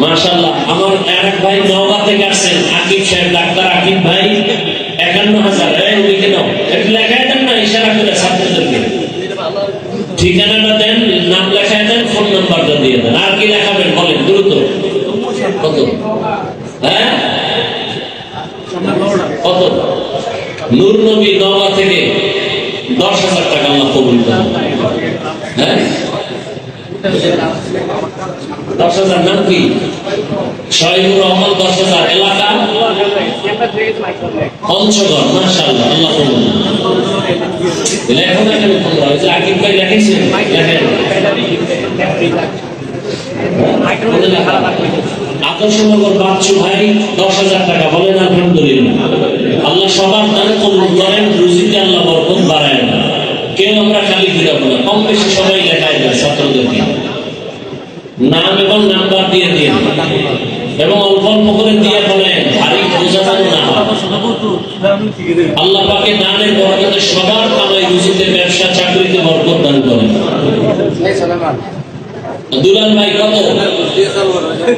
মাশাআল্লাহ। আমার আরেক ভাই নওগাঁ থেকে আসছেন, আকিব সাহেব, ডাক্তার আকিব ভাই, 51,000। উনি কেন একটু লেখায় দেন না, ইশারা করে ছাত্রদেরকে ঠিকানাটা দেন, নাম লেখায় দেন, ফোন নাম্বারটা দিয়ে দেন। আর কি লেখাবেন বলেন দ্রুত। কত? হ্যাঁ, কত? নূর নবী নওগাঁ থেকে 10,000 টাকা আল্লাহ কবুল করেন। হ্যাঁ, 10,000। নাম কি? শহীদুর রহমান, 10,000। এলাকা পঞ্চগড়। মাশাআল্লাহ, আল্লাহ কবুল করেন। লেখো না কেন তোমরা? ওই যে আকিব ভাই লিখেছেন, লেখেন। আদর্শনগর বাচ্চু ভাই 10,000 টাকা। বলেন আলহামদুলিল্লাহ। আল্লাহ সবার দান কবুল করেন, রুজিতে আল্লাহ বরকত বাড়ায় না। কেউ আমরা খালি ফিরাবো না, কম বেশি সবাই লেখায় দেয় ছাত্রদেরকে, নাম এবং নাম্বার দিয়ে দিয়ে, এবং অল্প অল্প করে দিয়ে বলেন, ভারী বোঝা যেন না হয়। আল্লাহ পাকে দানের বরকতে সবার কামাই রুজিতে, ব্যবসা চাকরিতে বরকত দান করেন। দুলাল ভাই কত?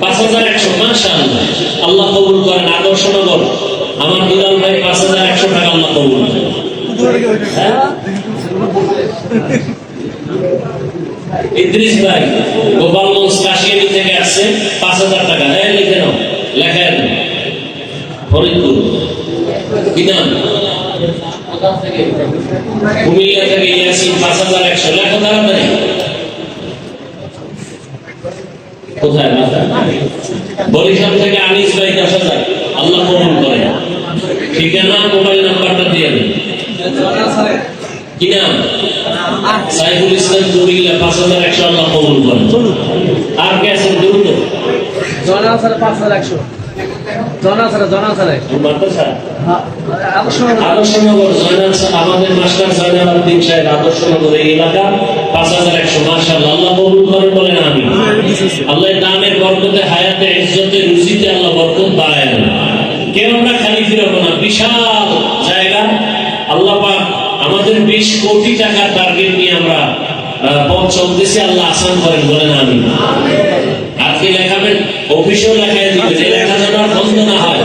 5,100। মাশাআল্লাহ, আল্লাহ কবুল করেন। আদর্শনগর আমার দুলাল ভাই 5,100 টাকা আল্লাহ কবুল করেন। ইদ্রিস ভাই গোপালগঞ্জ কাশিয়ানি থেকে আসছে, 5,000 টাকা। হ্যাঁ, লিখে নাও, লেখেন। ফরিদপুর। কি নাম? কুমিল্লা থেকে ইয়াসিন, 5,100। লেখো তাড়াতাড়ি। কোথায়? বরিশাল থেকে আনিস ভাই 10,000। আল্লাহ কবুল করেন। ঠিকানা, মোবাইল নাম্বারটা দিয়ে দেন। কি নাম? সাইফুল ইসলাম, কুমিল্লা, 5,100। আল্লাহ কবুল করেন। আর কে আছেন? দ্রুত। জনা স্যার 5,100। জনা স্যার মাদ্রাসা আদর্শনগর জয়নাল আমাদের মাস্টার জয়নাল আব্দিন সাহেব, আদর্শনগর এই এলাকা, 5,100। মাশাআল্লাহ, আল্লাহ কবুল করেন। বলেন আমিন। আল্লাহ দানের বরকতে, হায়াতে, ইজ্জতে, রুজিতে আল্লাহ বরকত বাড়ায় না। কেউ আমরা খালি ফিরবো না, বিশাল জায়গা। আল্লাহ পাক আমাদের 20 কোটি টাকার টার্গেট নিয়ে আমরা পথ চলতেছি, আল্লাহ আসান করেন। বলেন আমিন। আর কি লেখাবেন? অফিসেও লেখায় দিবেন, এই লেখা যেন বন্ধ না হয়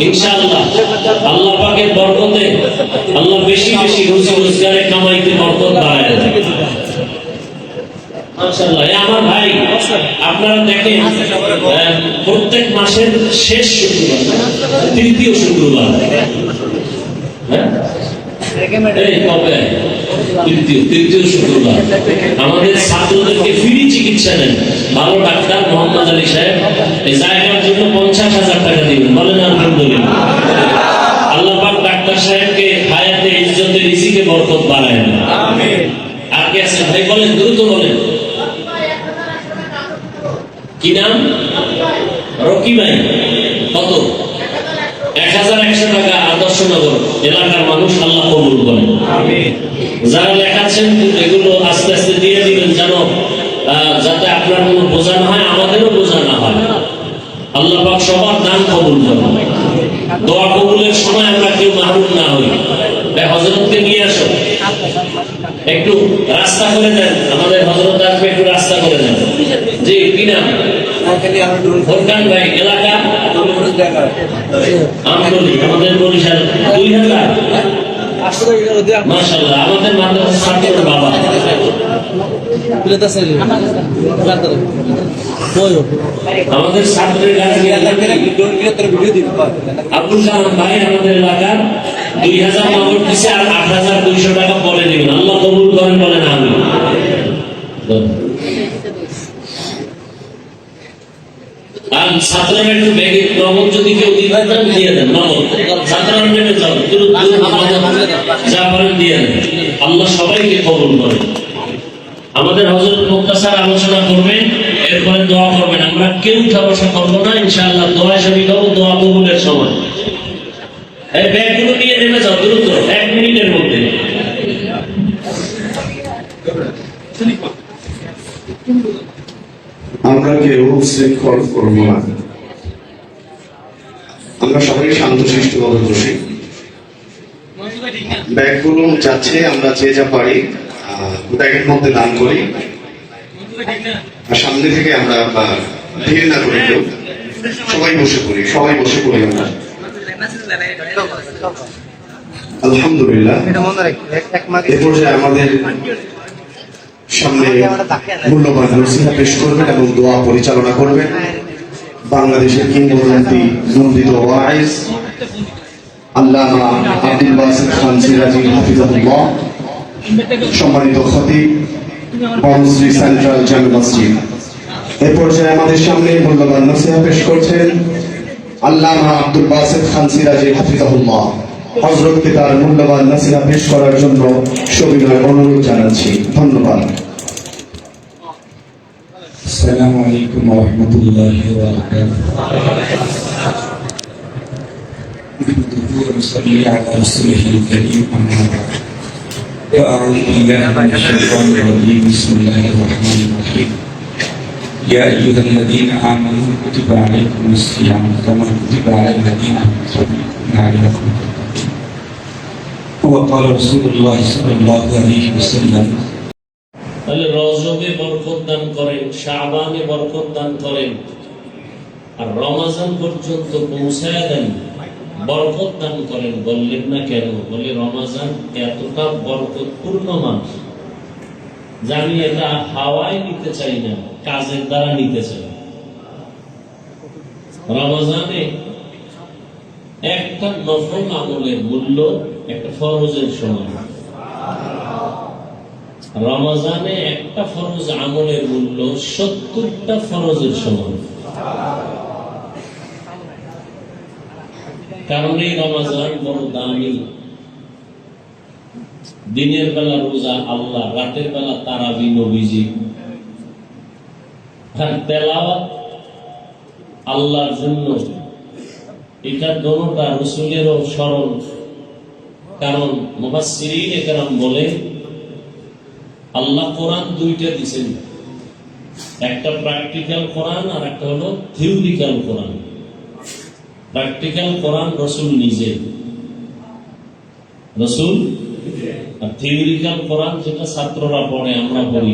ইনশাআল্লাহ। আল্লাহ পাকের বরকতে আল্লাহ বেশি বেশি রুজি রোজগারে, কামাইতে বরকত বাড়ায় দেয়। মাশাআল্লাহ। আমার ভাই, আপনারা দেখেন প্রত্যেক মাসের শেষ শুক্রবার, তৃতীয় শুক্রবার, হ্যাঁ, তৃতীয় শুক্রবার আমাদের ছাত্রদেরকে ফ্রি চিকিৎসা নেন ভালো ডাক্তার মোহাম্মদ আলী সাহেব। এই জায়গার জন্য 50,000 টাকা দিবেন। বলেন আলহামদুলিল্লাহ। আল্লাহ পাক ডাক্তার সাহেবকে হায়াতে, ইজ্জতে, রিজিকে বরকত বাড়ায় না। আমিন। আর কে আছেন ভাই? বলেন, দ্রুত বলেন। কি নাম? রকি ভাই। কত? 1,100 টাকা। আদর্শনগর এলাকার মানুষ, আল্লাহ কবুল করেন। আমিন। যারা লেখাচ্ছেন এগুলো আস্তে আস্তে দিয়ে দিবেন, জানো, যাতে আপনার কোনো বোঝা না হয়, আমাদেরও বোঝা না হয়। আল্লাহ পাক সবার দান কবুল করেন। দোয়া কবুলের সময় আমরা কেউ মাহরুম না হই। হযরতকে নিয়ে আসো, একটু রাস্তা করে দেন। আমাদের হযরত আসবে, একটু রাস্তা করে দেন। জি, কি নাম? ফোরকান ভাই। এলাকা আমতলী, আমাদের বরিশাল। 2,000। মাশাআল্লাহ, আমাদের মাদ্রাসার ছাত্রের বাবা। আমাদের ছাত্রের কাছে আব্দুল কালাম ভাই আমাদের এলাকার 2,000 নগদ দিচ্ছে, আর 8,200 টাকা পরে দিবেন। আল্লাহ কবুল করেন। বলেন আমিন। আর ছাত্ররা একটু ব্যাগে নগদ যদি কেউ দিতে চান দিয়ে দেন, নগদ ছাত্ররা নেমে যাও, যা পারেন দিয়ে দেন। আল্লাহ সবাইকে কবুল করে। আমাদের হযরত মুক্তাসার আলোচনা করবেন, এরপরে দোয়া করবেন। আমরা কেউ উঠা বসা করবো না, ইনশাআল্লাহ দোয়া হিসাবে দেবো, দোয়া কবুলের সময়। এই ব্যাগগুলো নিয়ে নেমে যাও দ্রুত, 1 মিনিটের মধ্যে। আমরা কেউ শৃঙ্খল করবো না, আমরা সবাই শান্তশিষ্ট ভাবে বসি। ব্যাগগুলো যাচ্ছে, আমরা যে যা পারি ব্যাগের মধ্যে দান করি, আর সামনে থেকে আমরা ভিড় না করি, কেউ সবাই বসে পড়ি, সবাই বসে পড়ি আমরা। আলহামদুলিল্লাহ, এ পর্যায়ে আমাদের সামনে মূল্যবান নসিহত পেশ করবেন এবং দোয়া পরিচালনা করবেন বাংলাদেশের কিংবদন্তি নন্দিত ওয়াইজ আল্লামা আব্দুল বাসিত খান সিরাজি হাফিজাহুল্লাহ, সম্মানিত খতিব বনশ্রী সেন্ট্রাল জামে মসজিদ। এ পর্যায়ে আমাদের সামনে মূল্যবান নসিহত পেশ করছেন আল্লামা আব্দুল বাসিত খান সিরাজি হাফিজাহুল্লাহ। হযরতকে তার মূল্যবান নসিহত পেশ করার জন্য সবিনয় অনুরোধ জানাচ্ছি। ধন্যবাদ। আসসালামু আলাইকুম ওয়া রাহমাতুল্লাহি ওয়া বারাকাতুহু। نصلي على رسوله الكريم أما بعد. فأعوذ بالله من الشيطان الرجيم. بسم الله الرحمن الرحيم. يا أيها الذين آمنوا كتب عليكم الصيام كما كتب على الذين من قبلكم لعلكم تتقون. وقال رسول الله صلى الله عليه وسلم. তাহলে রজবে বরকত দান করেন, শাবানে বরকত দান করেন, আর রমজান পর্যন্ত পৌঁছায় দেন, বরকত দান করেন। বললেন না কেন? বলে রমজান এতটা বরকতপূর্ণ মাস, জানি এটা হাওয়ায় নিতে চাই না, কাজের দ্বারা নিতে চাই। রমজানে একটা নফল আমলের মূল্য একটা ফরজের সমান। রমজানে একটা ফরজ আমলের মূল্য 70টা ফরজের সমান। কারণ এই রমজান বড় দামি। দিনের বেলা রোজা আল্লাহ, রাতের বেলা তারাবি নবীজি, আর তেলাওয়াত আল্লাহর জন্য। এটা দোনোটা রাসূলেরও স্মরণ। কারণ মুফাসসিরিন একরাম বলে আল্লাহ কোরআন দুইটা দিয়েছেন, একটা প্র্যাকটিক্যাল কোরআন আর একটা হলো থিওরিক্যাল কোরআন। প্র্যাকটিক্যাল কোরআন রাসূল নিজে, রাসূল, আর থিওরিক্যাল কোরআন যেটা ছাত্ররা পড়ে, আমরা পড়ি।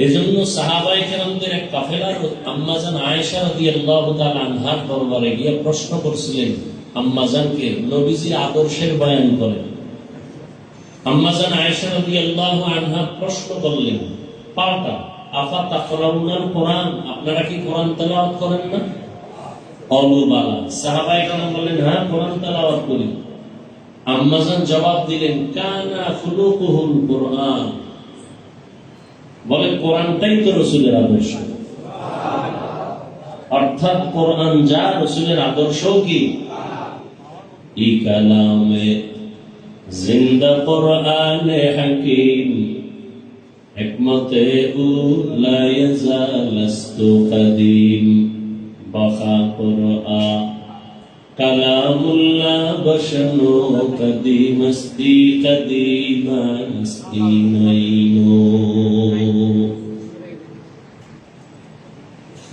এজন্য সাহাবায়ে কেরামদের এক কাফেলার আম্মাজান আয়েশা রাদিয়াল্লাহু তাআলা আনহার দরবারে গিয়ে প্রশ্ন করছিলেন আম্মাজানকে, নবীজি আদর্শের বয়ান করেন। আম্মাজান আয়েশা রাদিয়াল্লাহু আনহা প্রশ্ন করলেন পাল্টা, আফা তাকরাউনাল কোরআন, আপনারা কি কোরআন তেলাওয়াত করেন না? অলু বালা। সাহাবায়ে কেরাম বললেন হ্যাঁ, কোরআন তেলাওয়াত করি। আম্মাজান জবাব দিলেন কানা খুলুকুহুল কোরআন, বলে কোরআনটাই তো রাসূলের আদর্শ। অর্থাৎ কোরআন যা, রাসূলের আদর্শ কি? ই কালামে জিন্দা কোরআনে হাকিম, হিকমতে উ লা ইয়াজালাস্তু কাদিম, বাখা কোরআন কালামুল্লাহ বশনু কদিমস্তি কদিমাস্তি নাইনো।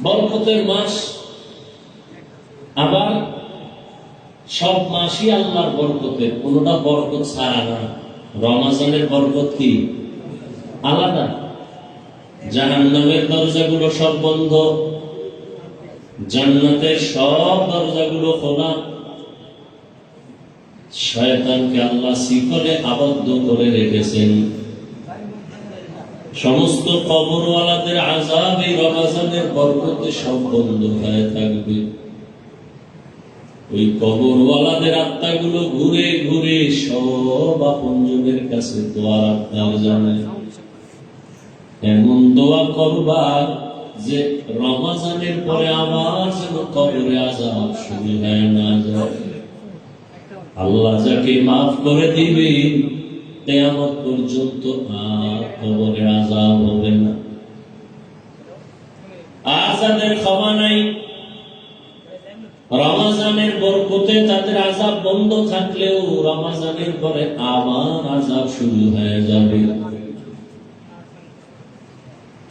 বরকতের মাস, আবার সব মাসই আল্লাহর বরকতের, কোনটা বরকত ছাড়া না। রমজানের বরকত কি আলাদা। জাহান্নামের দরজাগুলো সব বন্ধ, জান্নাতের সব দরজাগুলো খোলা। শয়তানকে আল্লাহ শিকলে আবদ্ধ করে রেখেছেন। সমস্ত কবরওয়ালাদের আযাব এই রমজানের বরকতে সব বন্ধ হয়ে থাকবে। ওই কবরওয়ালাদের আত্মাগুলো ঘুরে ঘুরে সব আপনজনের কাছে দোয়ার আবদার জানায়। এমন দোয়া করবা যে রমজানের পরে আবার যেন কবরে আযাব শুরু হয় না যায়। আল্লাহ যাকে মাফ করে দিবে কিয়ামত পর্যন্ত আর কবরে আযাব হবে না। আর যাদের ক্ষমা নাই, রমজানের বরকতে তাদের আযাব বন্ধ থাকলেও রমজানের পরে আবার আযাব শুরু হয়ে যাবে।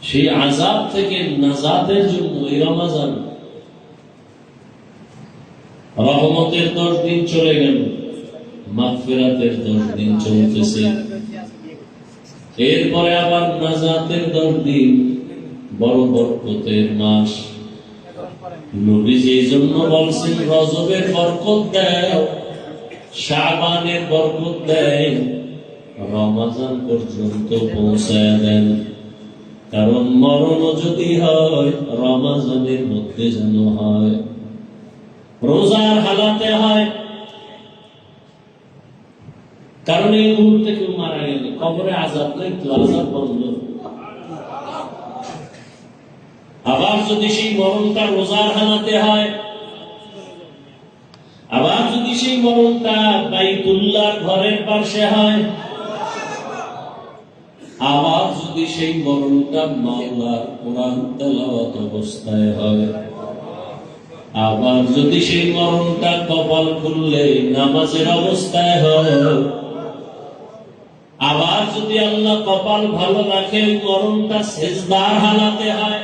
সেই আযাব থেকে নাজাতের জন্য এই রমজান, রহমতের 10 দিন চলে গেল, মাগফিরাতের 10 দিন চলতেছে, এরপরে আবার নাজাতের 10 দিন, বড় বরকতের মাস। নবীজি এই জন্য বলছেন রজবের বরকত দেয়, শাবানের বরকত দেয়, রমজান পর্যন্ত পৌঁছায় দেন। কারণ মরণ যদি হয় রমজানের মধ্যে যেন হয়, রোজার হালাতে হয়। কারণ এই মুহূর্তে কেউ মারা গেলে কবরে আযাব নাই, তো আযাব বন্ধ। আবার যদি সেই মরণটা রোজার হালাতে হয়, আবার যদি সেই মরণটা বাইতুল্লাহর ঘরের পাশে হয়, আবার যদি সেই মরণটা মাওলার কোরআন তেলাওয়াত অবস্থায় হয়, আবার যদি সেই মরণটা কপাল খুললে নামাজের অবস্থায় হয়, আবার যদি আল্লাহ কপাল ভালো রাখে মরণটা সেজদার হালাতে হয়।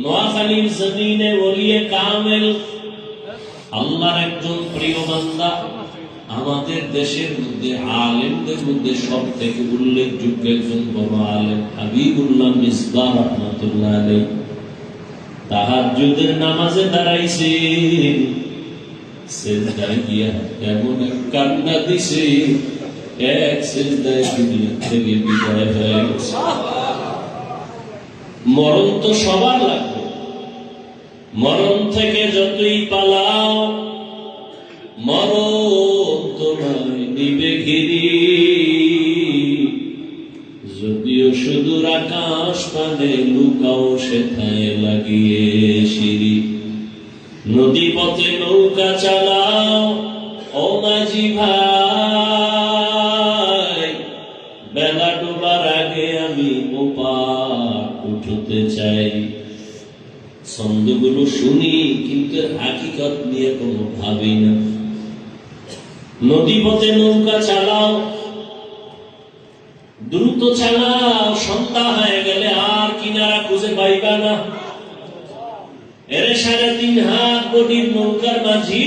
নোয়াখালীর জমিনে ওলিয়ে কামেল আল্লাহর একজন প্রিয় বান্দা, আমাদের দেশের মধ্যে আলেমদের মধ্যে সব থেকে উল্লেখযোগ্য একজন বড় আলেম হাবিবুল্লাহ মিসবাহ রাহমাতুল্লাহ আলাইহি, তাহাজ্জুদের নামাজে দাঁড়াইছে, সিজদায় গিয়া এমন এক কান্না দিছে, এক সিজদায় দুনিয়া থেকে বিদায় হয়ে গেছে। মরণ তো সবার লাগবে, মরণ থেকে যতই পালাও মরণ তোমায় নিবে ঘিরি। যদিও সুদূর আকাশ পানে লুকাও সেথায় লাগিয়ে সিঁড়ি। নদী পথে নৌকা চালাও ও মাঝি ভাই, বেলা ডোবার আগে আমি ওপার উঠতে চাই। ছন্দগুলো শুনি কিন্তু হাকিকত নিয়ে কোনো ভাবি না। নদী পথে নৌকা চালাও, দ্রুত চালাও, সন্ধ্যা হয়ে গেলে আর কিনারা খুঁজে পাইবা না। এরে 3.5 হাত গভীর নৌকার মাঝি,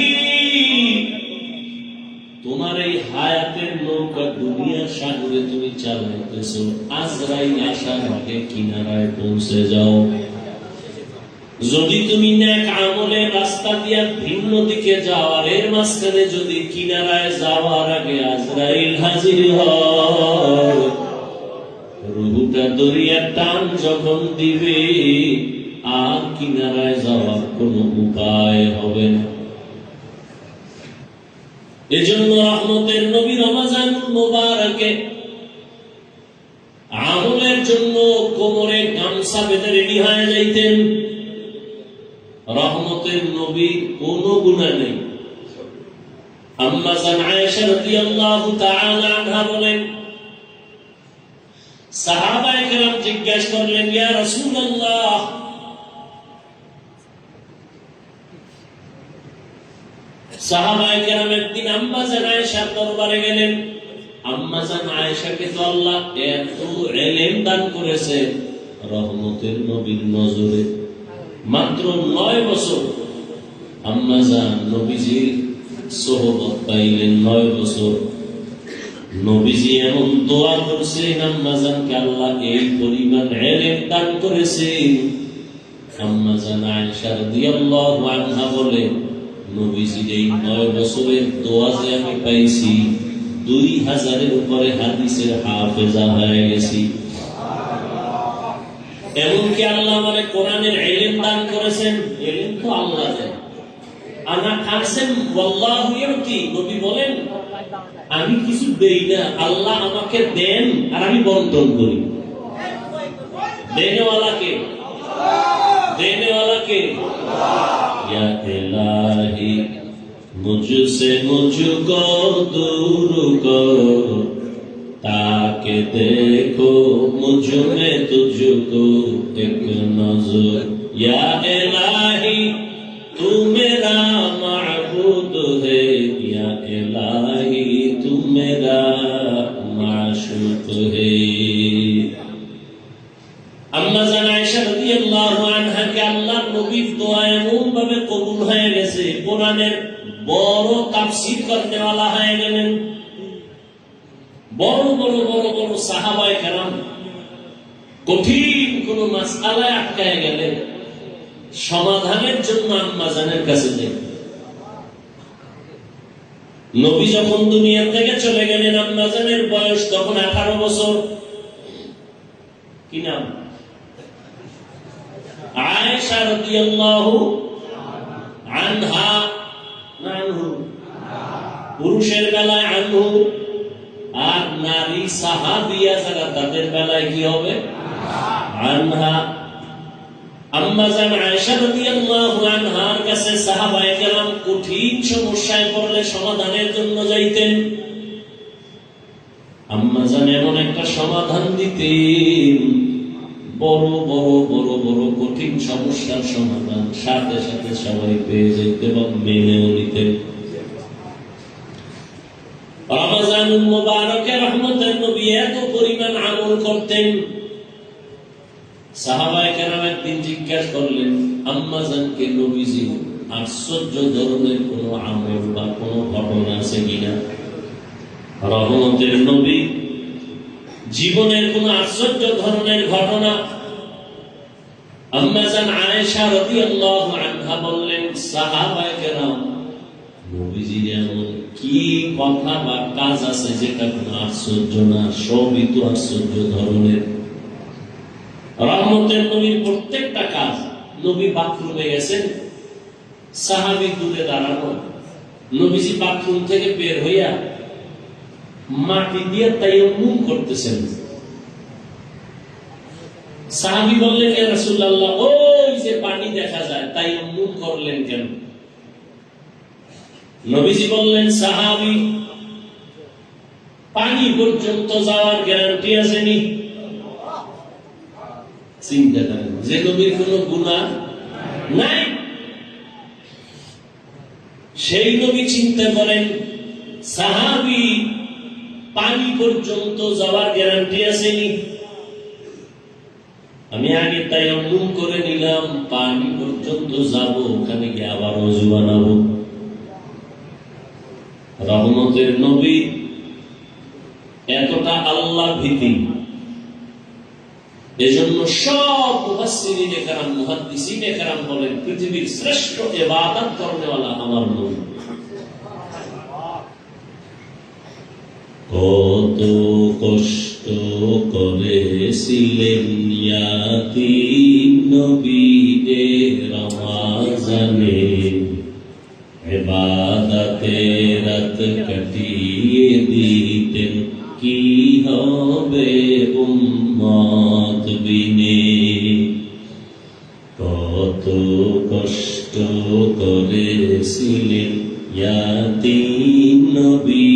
তোমার এই হায়াতের নৌকা দুনিয়ার সাগরে তুমি চালাইতেছো, আজরাইল আসার আগে কিনারায় পৌঁছে যাও। যদি তুমি নেক আমলের রাস্তা দিয়ে ভিন্ন দিকে যাও, আর এর মাঝখানে যদি কিনারায় যাওয়ার আগে আজরাইল হাজির হয়, রুহুটা দরিয়ার টান যখন দিবে আর কিনারায় যাওয়ার কোনো উপায় হবে না। এজন্য রহমতের নবী রমজানুল মুবারকে আমলের জন্য কোমরে গামছা বেঁধে রেডি হয়ে যাইতেন। রহমতের নবী কোনো গুনাহ নেই। আম্মা জান আয়েশা রাদিয়াল্লাহু তাআলা আনহা বলেন, সাহাবায়ে কেরাম জিজ্ঞাসা করলেন, ইয়া রাসূলুল্লাহ, সাহাবায়ে কেরাম একদিন আম্মা জান আয়েশার দরবারে গেলেন। আম্মা জান আয়েশাকে তো আল্লাহ এত ইলম দান করেছে, রহমতের নবীর নজরে মাত্র 9 বছর আম্মা জান নবীজির সোহবত পাইলেন। 9 বছর নবীজি এমন দোয়া করছেন, আম্মা জানকে আল্লাহ এই পরিমাণ ইলম দান করেছেন। আম্মা জান আয়েশা রাদিয়াল্লাহু আনহা বলে, নবীজির এই 9 বছরের দোয়া যে আমি পাইছি, 2000-এর উপরে হাদিসের হাফেজা হয়ে গেছি। এমনকি আল্লাহ মানে কোরআনের ইলম দান করেছেন। ইলম তো আল্লাহ দেন, আনা কাসেম ওয়াল্লাহু ইউতি। নবী বলেন, আমি কিছু দেই না, আল্লাহ আমাকে দেন আর আমি বন্টন করি। দেনেওয়ালাকে দেনেওয়ালাকে ইয়া ইলাহি মুঝসে মুঝকো दूर करो, ताके देखो मुझ में तुझको एक नजर। या इलाही तू मेरा माबूद है, या इलाही तू मेरा माशूक है। আম্মা জান আয়েশা রাদিয়াল্লাহু আনহা কে আল্লাহর নবীর দোয়া এমন ভাবে কবুল হয়ে গেছে, কোরআনের বড় তাফসীর করতে वाला হয়ে গেলেন। বড় বড় বড় বড় সাহাবায়ে কেরাম কঠিন কোন মাসআলায় আটকায় গেলে সমাধানের জন্য আম্মা জানের কাছে যেতেন। নবী যখন দুনিয়া থেকে চলে গেলেন, আম্মা জানের বয়স তখন 18 বছর। কি নাম? আয়েশা রাদিয়াল্লাহু আনহা। আনহু পুরুষের বেলায় আনহু, আর নারী সাহাবিয়া যারা তাদের বেলায় কি হবে? আনহা। আম্মা জান আয়েশা রাদিয়াল্লাহু আনহার কাছে সাহাবায়ে কেরাম কঠিন সমস্যায় পড়লে সমাধানের জন্য যাইতেন। আম্মা জান এমন একটা সমাধান দিতেন, বড় বড় বড় বড় কঠিন সমস্যার সমাধান সাথে সাথে সবাই পেয়ে যেত এবং মেনেও নিতেন। রমজানুল মুবারকে রহমতের নবী এত পরিমাণ আমল করতেন, সাহাবায়ে কেরাম একদিন জিজ্ঞাসা করলেন আম্মা জানকে, নবীজি আশ্চর্য ধরনের কোন আমল বা কোন ঘটনা আছে কিনা? রহমতের নবী জীবনের কোন আশ্চর্য ধরনের ঘটনা? আম্মা জান আয়েশা রাদিয়াল্লাহু আনহা বললেন, সাহাবায়ে কেরাম নবীজির এমন কি কথা বা কাজ আছে যেটা কোন আশ্চর্য না, সবই তো আশ্চর্য ধরনের। রহমতের নবীর প্রত্যেকটা কাজ, নবী বাথরুমে গেছেন, সাহাবী দূরে দাঁড়ানো, নবীজি বাথরুম থেকে বের হইয়া মাটি দিয়ে তায়াম্মুম করতেছেন। সাহাবী বললেন, ইয়া রাসূলুল্লাহ, ওই যে পানি দেখা যায়, তায়াম্মুম করলেন কেন? নবীজি বললেন, সাহাবী পানি পর্যন্ত যাওয়ার গ্যারান্টি আসেনি। চিন্তা করেন, যে নবীর কোনো গুনাহ নাই, সেই নবী চিন্তা করেন সাহাবী পানি পর্যন্ত যাওয়ার গ্যারান্টি আসেনি। আমি আগে তায়াম্মুম করে নিলাম, পানি পর্যন্ত যাব, ওখানে গিয়ে আবার ওযু বানাবো। রহমতের নবী এতটা আল্লাহ ভীতি, এজন্য সব মুফাসসিরিনে কেরাম, মুহাদ্দিসিনে কেরাম বলেন পৃথিবীর শ্রেষ্ঠ ইবাদত করনেওয়ালা আমার নবী। কত কষ্ট করেছিলেন ইয়াতীম নবী এ রমজানে, ইবাদতে রাত কাটিয়ে দিতেন, কি হবে উম্মত বিনে। কত কষ্ট করেছিলেন ইয়াতীম নবী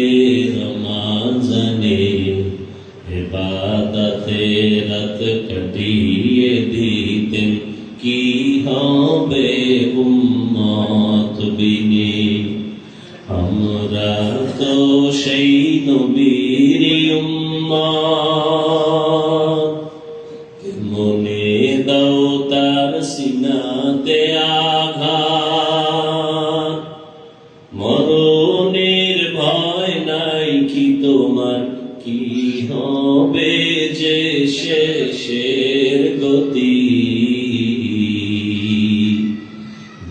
এ রমজানে, ইবাদতে রাত কাটিয়ে দিতেন, কি হবে উম্মত বিনে। আমরা তো সেই নবীর উম্মত, মনে দাও তার সিনাতে আঘাত, মরণের ভয় নাই কি তোমার, কি হবে যে শেষের গতি।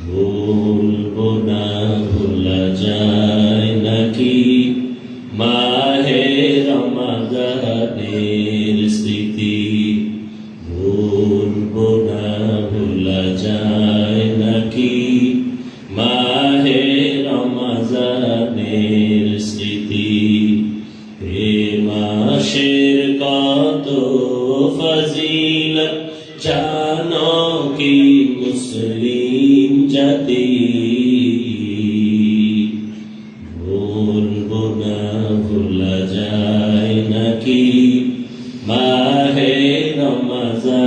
ভুলবো না, ভোলা যায় নাকি মাহে রমাদানের স্মৃতি। ভুলবো না, ভোলা যায় নাকি দিল জানো কি মুসলিম জাতি ভুলবো না ভোলা যায় নাকি মাহে রমজান